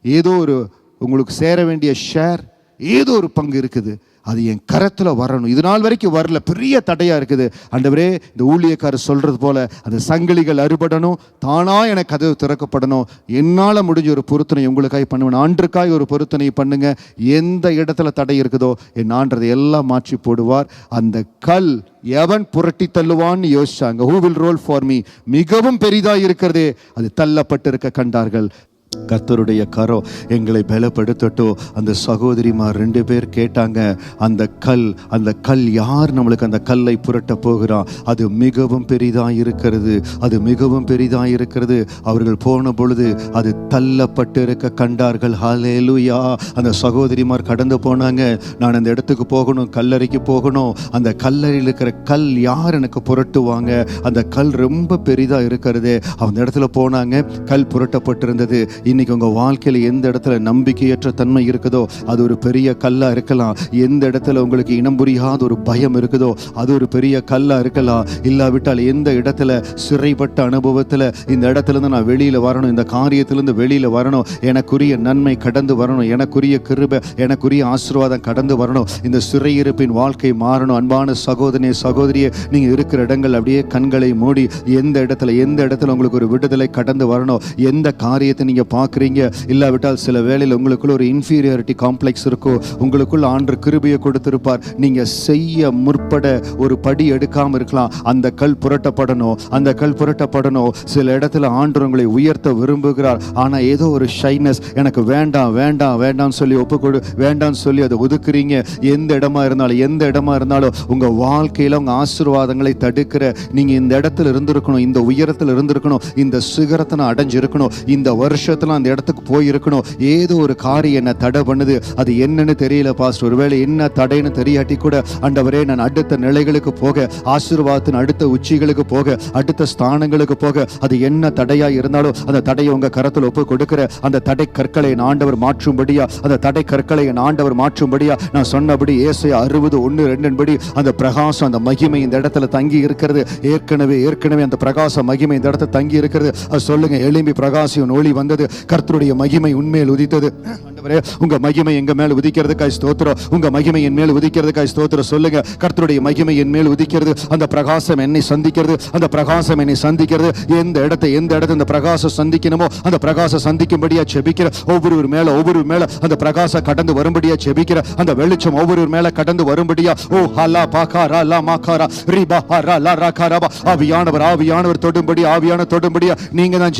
ஏதோ ஒரு உங்களுக்கு சேர வேண்டிய ஷேர், ஏதோ ஒரு பங்கு இருக்குது, அது என் கரத்தில் வரணும். இது நாள் வரைக்கும் வரல, பெரிய தடையாக இருக்குது. ஆண்டவரே இந்த ஊழியக்காரர் சொல்கிறது போல் அந்த சங்கிலிகள் அறுபடணும், தானாக எனக்கு கதவு திறக்கப்படணும். என்னால் முடிஞ்ச ஒரு பொருத்தனை உங்களுக்காக பண்ணுவேன். ஆண்டுக்காய் ஒரு பொருத்தனை பண்ணுங்க. எந்த இடத்துல தடை இருக்குதோ என் ஆண்டதை எல்லாம் மாற்றி போடுவார். அந்த கல் எவன் புரட்டி தள்ளுவான்னு யோசிச்சாங்க. Who will roll for me, மிகவும் பெரிதாக இருக்கிறதே, அது தள்ளப்பட்டு இருக்க கண்டார்கள். கர்த்தருடைய கரம் எங்களை பலப்படுத்தட்டும். அந்த சகோதரிமார் 2 பேர் கேட்டாங்க, அந்த கல் யார் நம்மளுக்கு அந்த கல்லை புரட்ட போகிறான்? அது மிகவும் பெரிதாக இருக்கிறது, அது மிகவும் பெரிதாக இருக்கிறது. அவர்கள் போன பொழுது அது தள்ளப்பட்டு இருக்க கண்டார்கள். ஹல்லேலூயா. அந்த சகோதரிமார் கடந்து போனாங்க, நான் அந்த இடத்துக்கு போகணும், கல்லறைக்கு போகணும். அந்த கல்லறையில் இருக்கிற கல் யார் எனக்கு புரட்டுவாங்க? அந்த கல் ரொம்ப பெரிதாக இருக்கிறது. அந்த இடத்துல போனாங்க, கல் புரட்டப்பட்டிருந்தது. இன்னைக்கு உங்க வாழ்க்கையில் எந்த இடத்துல நம்பிக்கையற்ற தன்மை இருக்குதோ அது ஒரு பெரிய கல்லா இருக்கலாம். எந்த இடத்துல உங்களுக்கு இனம் புரியாத ஒரு பயம் இருக்குதோ அது ஒரு பெரிய கல்லா இருக்கலாம். இல்லாவிட்டால் எந்த இடத்துல சிறைப்பட்ட அனுபவத்தில் இந்த இடத்துல இருந்து நான் வெளியில வரணும், இந்த காரியத்திலிருந்து வெளியில வரணும், எனக்குரிய நன்மை கடந்து வரணும், எனக்குரிய கிருபை, எனக்குரிய ஆசீர்வாதம் கடந்து வரணும், இந்த சிறையிருப்பின் வாழ்க்கை மாறணும். அன்பான சகோதரியே, நீங்க இருக்கிற இடங்கள் அப்படியே கண்களை மூடி எந்த இடத்துல உங்களுக்கு ஒரு விடுதலை கடந்து வரணும், எந்த காரியத்தை நீங்க பார்க்குறீங்க. இல்லாவிட்டால் சில வேளையில் உங்களுக்குள்ள ஒரு இன்ஃபீரியாரிட்டி காம்ப்ளெக்ஸ் இருக்கும். உங்களுக்குள்ள ஆண்டவர் கிருபையை கொடுத்திருப்பார். நீங்க செய்ய முற்பட ஒரு படி எடுக்காம இருக்கலாம். அந்த கல் புரட்டப்படணும். சில இடத்துல ஆண்டவர் உங்களை உயர்த்த விரும்புகிறார். ஆனா ஏதோ ஒரு ஷைனஸ், எனக்கு வேண்டாம் சொல்லி ஒப்புக்கொடு, வேண்டாம்னு சொல்லி அதை ஒதுக்குறீங்க. எந்த இடமா இருந்தாலும் உங்க வாழ்க்கையில உங்க ஆசீர்வாதங்களை தடுக்கிற, நீங்க இந்த இடத்துல இருந்திருக்கணும், இந்த உயரத்தில் இருந்திருக்கணும், இந்த சிகரத்தை நான் அடைஞ்சிருக்கணும், இந்த வருஷத்துல அந்த இடத்துக்கு போயிருக்கணும். ஏதோ ஒரு காரியம் என்ன தடை பண்ணுது, அது என்னன்னு தெரியல பாஸ்டர். ஒருவேளை என்ன தடைன்னு தெரியாட்டி கூட ஆண்டவரே நான் அடுத்த நிலைகளுக்கு போக, ஆசீர்வாதத்தின் அடுத்த உச்சிகளுக்கு போக, அடுத்த ஸ்தானங்களுக்கு போக, அது என்ன தடையா இருந்தாலும் அந்த தடையை உங்க கரத்தில் ஒப்பு கொடுக்கிற. அந்த தடை கற்களை ஆண்டவர் மாற்றும்படியா நான் சொன்னபடி ஏசாயா 60:1-2 படி அந்த பிரகாசம், அந்த மகிமை இந்த இடத்துல தங்கி இருக்கிறது. ஏற்கனவே அந்த பிரகாச மகிமை இந்த இடத்துல தங்கி இருக்கிறது. அது சொல்லுங்க, எழும்பி பிரகாசியும் ஒளி வந்தது, கர்த்தருடைய மகிமை உண்மையில் உதித்தது. ஆண்டவரே உங்க மகிமை எங்க மேல் உதிக்கிறதுக்காய் ஸ்தோத்திரம், உங்க மகிமை என் மேல் உதிக்கிறதுக்காய் ஸ்தோத்திரம். சொல்லுங்க, கர்த்தருடைய மகிமை என் மேல் உதிக்கிறது, அந்த பிரகாசம் என்னை சந்திக்கிறது. எந்த இடத்தை அந்த பிரகாசம் சந்திக்கணுமோ அந்த பிரகாசம் சந்திக்கும்படியா ஜெபிக்கிற. ஒவ்வொரு மேல அந்த பிரகாசம் கடந்து வரும்படியா ஜெபிக்கிற. அந்த வெளிச்சம் ஒவ்வொரு மேல கடந்து வரும்படியா. ஓ ஹலா பாகாரா லா மாகாரா ரிபா ஹரா லா ராகாரா. ஆவியானவர் தொடும்படியா நீங்க தான்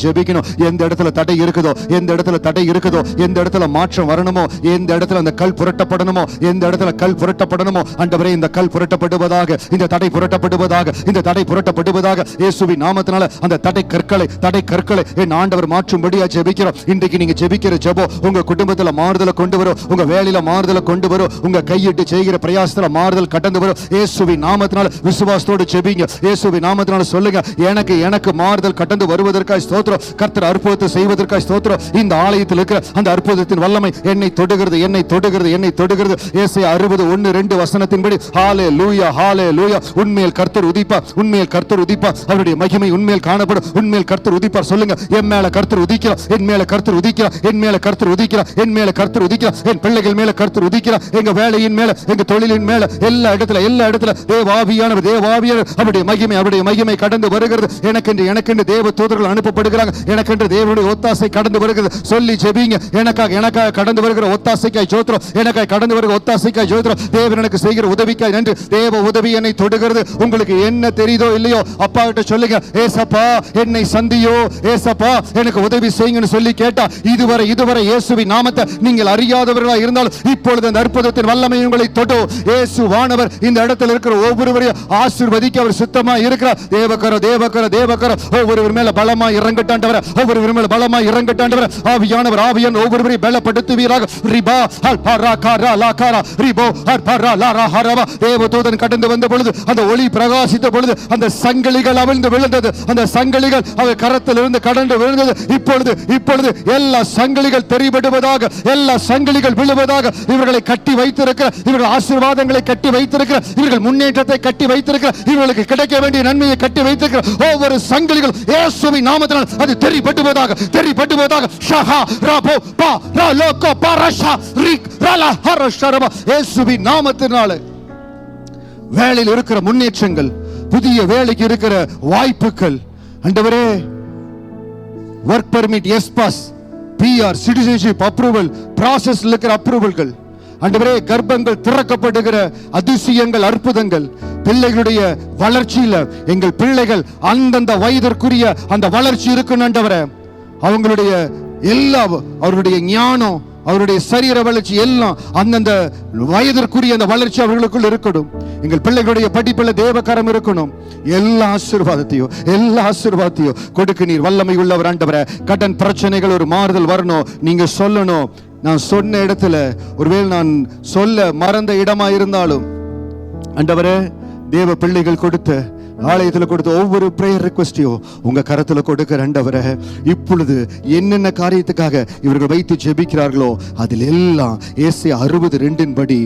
ஜெபிக்கணும். எந்த இடத்துல தடை இருக்குதோ, எந்த இடத்துல தடை இருக்குதோ, எந்த இடத்துல மாற்றம் வரணுமோ, எந்த இடத்துல அந்த கல் புரட்டப்படணுமோ, எந்த இடத்துல கல் புரட்டப்படணுமோ, ஆண்டவரே இந்த கல் புரட்டப்படுவதாக, இந்த தடை புரட்டப்படுவதாக, இந்த தடை புரட்டப்படுவதாக. இயேசுவின் நாமத்தினால அந்த தடை கற்களை என் ஆண்டவர் மாற்றும்படியா ஜெபிக்கிறோம். இன்றைக்கு நீங்க ஜெபிக்கிற ஜெபம் உங்க குடும்பத்துல மாறுதலை கொண்டு வரும், உங்க வேலையில மாறுதலை கொண்டு வரும், உங்க கையிட்டு செய்கிற பிரயாசத்துல மாறுதல் கடந்து வரும். இயேசுவின் நாமத்தினால விசுவாசத்தோடு ஜெபிங்க. இயேசுவின் நாமத்தினால சொல்லுங்க, எனக்கு மாறுதல் கடந்து வருவதற்காக ஸ்தோத்திரம். கர்த்தர் அற்புதத்தை செய்வதற்காக ஸ்தோத்திரம். இந்த ஆலயத்தில் இருக்கிற அந்த அற்புதத்தின் வல்லமை என்னை தொடுகிறது, என்னை தொடுகிறது, என்னை தொடுகிறது. ஏசாயா 60:1-2 வசனத்தின்படி ஹalleluya ஹalleluya. உண்மையில் கர்த்தர் உதிப்பார், உண்மையில் கர்த்தர் உதிப்பார். அவருடைய மகிமை உண்மையில் காணப்படும். உண்மையில் கர்த்தர் உதிப்பார். சொல்லுங்க, என் மேல கர்த்தர் உதிக்கிறார், என் மேல கர்த்தர் உதிக்கிறார், என் மேல கர்த்தர் உதிக்கிறார், என் மேல கர்த்தர் உதிக்கிறார், என் பிள்ளைகள் மேல கர்த்தர் உதிக்கிறார், எங்க வேலையின் மேல, எங்க தொழிலின் மேல, எல்லா இடத்துல தேவாவியானவர் அவருடைய மகிமை கடந்து வருகிறது. எனக்கென்று தேவ தூதர்கள் அனுப்பப்படுகிறாங்க. எனக்கென்று தேவனுடைய ஒத்தாசை கடந்து வருகிறது. சொல்லி ஜெபிங்க. எனக்காக கடந்து வருகிற ஒத்தாசைக்காய் ஜோத்திரம், எனக்காக கடந்து வருகிற ஒத்தாசைக்காய் ஜோத்திரம். தேவன் எனக்கு செய்கிற உதவிக்காய் நன்றி. தேவ உதவி என்னை தொடுகிறது. உங்களுக்கு என்ன தெரியுதோ இல்லையோ, அப்பா கிட்ட சொல்லுங்க, ஏசப்பா என்னை சந்தியோ, ஏசப்பா எனக்கு உதவி செய்யுங்கன்னு சொல்லி கேட்டா, இதுவரை இயேசுவின் நாமத்தை நீங்கள் அறியாதவர்களாக இருந்தாலும் இப்பொழுது அந்த அற்புதத்தின் வல்லமை உங்களை தொட்டு இயேசுவானவர் இந்த இடத்துல இருக்கிற ஒவ்வொருவரையும் ஆசீர்வதிக்க அவர் சுத்தமா இருக்கிறார். தேவக்கர ஒவ்வொருவர் மேல பலமா இறங்கட்டாண்டவர், ஒவ்வொருவர் மேல பலமா இறங்கட்டாண்டவர். ஆவியானவர் ஒவ்வொருவரையும் பலப்படுத்துவீராக. ரிபா ஹல்பராகாரா லாகாரா ரிபோ ஹல்பரா லாரா ஹரவா. தேவதூதன் கடந்து வந்த பொழுது அந்த ஒளி பிரகாசித்த பொழுது அந்த சங்கிலிகள் அவிழ்ந்து விழுந்தது. அந்த சங்கிலிகள் அவர் கரத்திலிருந்து கடந்து விழுந்தது. இப்பொழுது எல்லா சங்கிலிகள் தெரிபடுவதாக, எல்லா சங்கிலிகள் விழுவதாக. இவர்களை கட்டி வைத்திருக்கிற, இவர்கள் ஆசீர்வாதங்களை கட்டி வைத்திருக்கிற, இவர்கள் முன்னேற்றத்தை கட்டி வைத்திருக்கிற, இவர்களுக்கு கிடைக்க வேண்டிய நன்மையை கட்டி வைத்திருக்கிற ஒவ்வொரு சங்கிலிகள் இயேசுவின் நாமத்தினால் அது தெரிபடுவதாக. ஷஹா ரபோ பா ரலோகோ பரஷா ரிக் ரலா ஹரஷரபா. இயேசுவின் நாமத்தினால வேலையில் இருக்கிற முன்னேற்றங்கள், புதிய வேலைக்கு இருக்கிற வாய்ப்புகள், ஆண்டவரே work permit, S pass, PR, citizenship approval, ப்ராசஸ்ல இருக்கிற அப்ரூவல்கள், ஆண்டவரே கர்ப்பங்கள் திறக்கப்படுகிற அதிசயங்கள், அற்புதங்கள், பிள்ளைகளுடைய வளர்ச்சியில எங்கள் பிள்ளைகள் அந்தந்த வயதிற்குரிய அந்த வளர்ச்சி இருக்கணும் ஆண்டவரே. அவங்களுடைய எல்லா அவருடைய ஞானம், அவருடைய சரீர வளர்ச்சி எல்லாம் அந்தந்த வயதிற்குரிய அந்த வளர்ச்சி அவர்களுக்குள் இருக்கணும். எங்கள் பிள்ளைகளுடைய படிப்புல தேவகரம் இருக்கணும். எல்லா ஆசீர்வாதத்தையும் கொடுக்க நீர் வல்லமை உள்ளவர் ஆண்டவரே. கடன் பிரச்சனைகள் ஒரு மாறுதல் வரணும். நீங்க சொல்லணும், நான் சொன்ன இடத்துல ஒருவேளை நான் சொல்ல மறந்த இடமா இருந்தாலும் ஆண்டவரே, தேவ பிள்ளைகள் கொடுத்த ஆலயத்தில் கொடுத்த ஒவ்வொரு பிரேயர் ரிக்வெஸ்டையும் உங்க கரத்துல கொடுக்கிற ஆண்டவரே, இப்பொழுது என்னென்ன காரியத்துக்காக இவர்கள் வைத்து ஜெபிக்கிறார்களோ அதில் எல்லாம் ஏசாயா 60:2 படி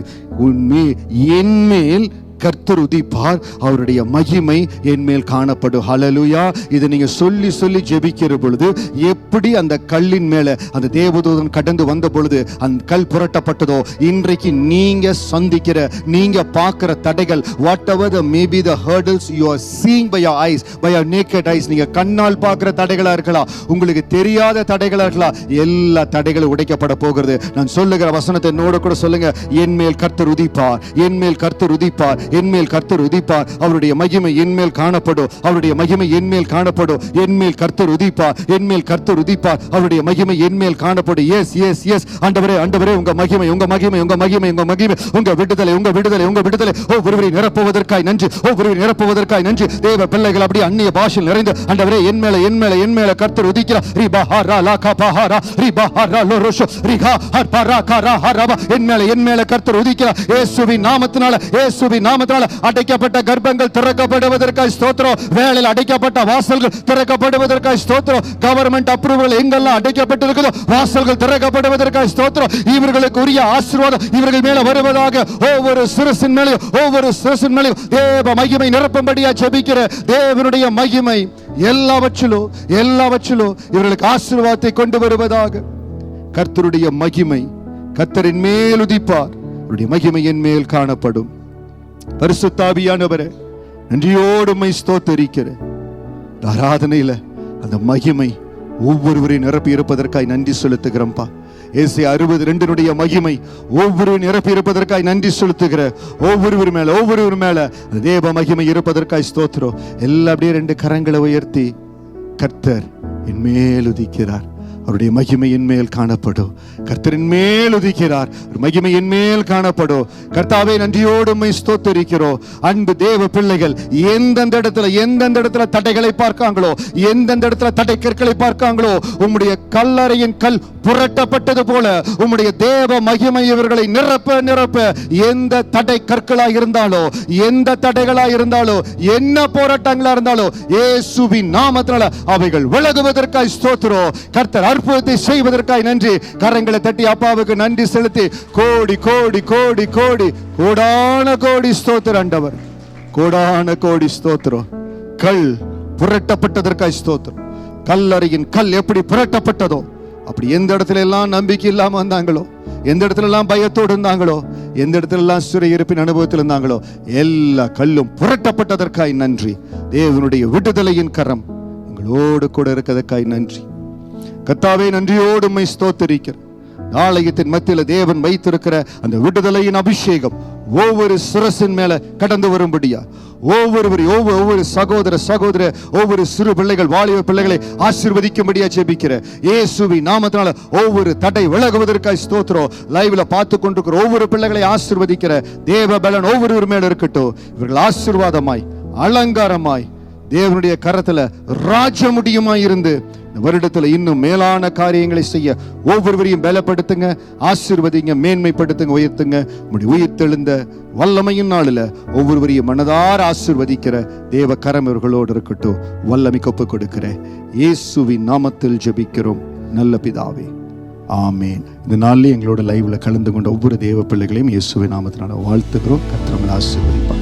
என்மேல் கர்த்தர் உதிப்பார், அவருடைய மகிமை என் மேல் காணப்படும். ஹல்லேலூயா. இதை நீங்க சொல்லி ஜெபிக்கிற பொழுது எப்படி அந்த கல்லின் மேல அந்த தேவதூதன் கடந்து வந்த பொழுது அந்த கல் புரட்டப்பட்டதோ, இன்றைக்கு நீங்க சந்திக்கிற, நீங்க பார்க்கிற தடைகள், whatever the maybe the hurdles you are seeing by your eyes, by your naked eyes, நீங்க கண்ணால் பார்க்கிற தடைகளா இருக்கலாம், உங்களுக்கு தெரியாத தடைகளா இருக்கலாம், எல்லா தடைகளும் உடைக்கப்பட போகிறது. நான் சொல்லுகிற வசனத்தை என்னோட கூட சொல்லுங்க, என் மேல் கர்த்தர் உதிப்பார், என் மேல் கர்த்தர் உதிப்பார், என்மேல் கர்த்தர் உதிப்பார், அவருடைய மகிமை என்மேல் காணப்படும், அவருடைய மகிமை என்மேல் காணப்படும். என்மேல் கர்த்தர் உதிப்பார், என்மேல் கர்த்தர் உதிப்பார், அவருடைய மகிமை என்மேல் காணப்படும். எஸ் எஸ் எஸ் ஆண்டவரே, ஆண்டவரே, உங்க மகிமை, உங்க மகிமை, உங்க மகிமை, உங்க மகிமை, உங்க விடுதலை, உங்க விடுதலை, உங்க விடுதலை ஒவ்வொருவரை நிரப்புவதற்காய் நன்றி, ஒவ்வொருவரை நிரப்புவதற்காய் நன்றி. தேவ பிள்ளைகள் அப்படியே அந்நிய பாஷையில் நிறைந்து ஆண்டவரே என் மேல கர்த்தர் உதிக்கிறார். ரிபா ஹரா லா கபா ஹரா ரிபா ஹரா லோரோஷோ ரிகா ஹர் பரா கரா ஹரபா. என் மேல கர்த்தர் உதிக்கிறார். இயேசுவின் நாமத்தினால அடைக்கப்பட்ட கர்ப்பங்கள் திறக்கப்படுவதற்காக ஸ்தோத்திரம். வேளையில் அடைக்கப்பட்ட வாசல்கள் திறக்கப்படுவதற்காக ஸ்தோத்திரம். கவர்மெண்ட் அப்ரூவல் எங்கெல்லாம் அடைக்கப்பட்டிருக்கிறதோ வாசல்கள் திறக்கப்படுவதற்காக ஸ்தோத்திரம். இவர்களுக்கு உரிய ஆசீர்வாதம் இவர்கள் மேல வருவதாக. ஒவ்வொரு சிரசின் மேலையும் தேவ மகிமை நிரப்பும்படியா ஜெபிக்கிற தேவனுடைய மகிமை எல்லாவற்றிலும் இவர்களுக்கு ஆசீர்வாதத்தை கொண்டு வருவதாக. கர்த்தருடைய மகிமை கர்த்தரின் மேல் உதிப்பார், அவருடைய மகிமை என் மேல் காணப்படும். பரிசுத்த ஆவியானவரே, நன்றியோடு உம்மை ஸ்தோத்திரிக்கிறேன். ஆராதனையில அந்த மகிமை ஒவ்வொருவரையும் நிரப்பி இருப்பதற்காய் நன்றி செலுத்துகிறோம்ப்பா. ஏசாயா 60:2 மகிமை ஒவ்வொருவரையும் நிரப்பி இருப்பதற்காய் நன்றி செலுத்துகிற. ஒவ்வொருவர் மேல தேவ மகிமை இருப்பதற்காய் ஸ்தோத்திரம். எல்லாம் அப்படியே 2 கரங்களை உயர்த்தி கர்த்தர் என் மேல் உதிக்கிறார். அவருடைய மகிமை என் மேல் காணப்படும். கர்த்தரின் மேல் உதிக்கிறார், மகிமை என் மேல் காணப்படும். கர்த்தாவே, நன்றியோடு உம்மை ஸ்தோத்திரிக்கிறோம். அன்பு தேவ பிள்ளைகள், எந்தெந்த இடத்துல தடைகளை பார்க்காங்களோ, எந்தெந்த இடத்துல தடை கற்களை பார்க்காங்களோ, உம்முடைய கல்லறையின் கல் புரட்டப்பட்டது போல உம்முடைய தேவ மகிமை இவர்களை நிரப்ப எந்த தடை கற்களாய் இருந்தாலோ, எந்த தடைகளாய் இருந்தாலோ, என்ன போராட்டங்களா இருந்தாலோ, இயேசுவின் நாமத்தினால அவைகள் விலகுவதற்காய் ஸ்தோத்திரம். கர்த்தர் அற்புதத்தை செய்வதற்காய் நன்றி. கரங்களை தட்டி அப்பாவுக்கு நன்றி செலுத்தி கோடி கோடி கோடி கோடி கோடான கோடி ஸ்தோத்திரம் ஆண்டவர். கோடான கோடி ஸ்தோத்திரம். கல் புரட்டப்பட்டதற்காய் ஸ்தோத்திரம். கல்லறையின் கல் எப்படி புரட்டப்பட்டதோ, அப்படி எந்த இடத்துல எல்லாம் நம்பிக்கை இல்லாம வந்தாங்களோ, எந்த இடத்துல எல்லாம் பயத்தோடு இருந்தாங்களோ, எந்த இடத்துல எல்லாம் சிறையிருப்பின் அனுபவத்தில் இருந்தாங்களோ, எல்லா கல்லும் புரட்டப்பட்டதற்காய் நன்றி. தேவனுடைய விடுதலையின் கரம் எங்களோடு கூட இருக்கிறதற்காய் நன்றி. கர்த்தாவே, நன்றியோடு உம்மை ஸ்தோத்திரிக்கிறேன். ஆலயத்தின் மத்தியில் தேவன் வைத்திருக்கிற அந்த விடுதலையின் அபிஷேகம் ஒவ்வொரு சிரசின் மேல கடந்து வரும்படியா, ஒவ்வொரு சகோதர ஒவ்வொரு சிறு பிள்ளைகள், வாலிப பிள்ளைகளை ஆசீர்வதிக்கும்படியா ஜெபிக்கிற இயேசுவின் நாமத்தினால ஒவ்வொரு தடை விலகுவதற்காய் ஸ்தோத்திரம். லைவ்ல பார்த்து கொண்டிருக்கிற ஒவ்வொரு பிள்ளைகளை ஆசீர்வதிக்கிற தேவ பலன் ஒவ்வொருவர் மேல இருக்கட்டும். இவர்கள் ஆசீர்வாதமாய், அலங்காரமாய், தேவனுடைய கரத்துல ராஜமுடியுமாய் இருந்து வருடத்துல இன்னும் மேலான காரியங்களை செய்ய ஒவ்வொருவரையும் பலப்படுத்துங்க, ஆசீர்வதிங்க, மேன்மைப்படுத்துங்க, உயர்த்துங்க. உயிர்த்தெழுந்த வல்லமையின் நாளில் ஒவ்வொருவரையும் மனதார ஆசீர்வதிக்கிற தேவ கரம் இவர்களோடு இருக்கட்டும். வல்லமைக்கு ஒப்புக் கொடுக்கிற இயேசுவின் நாமத்தில் ஜெபிக்கிறோம் நல்ல பிதாவே, ஆமேன். இந்த நாளில் எங்களோட லைவ்ல கலந்து கொண்ட ஒவ்வொரு தேவ பிள்ளைகளையும் இயேசுவின் நாமத்தினால வாழ்த்துகிறோம். கர்த்தர் நம்மை ஆசீர்வதிப்பார்.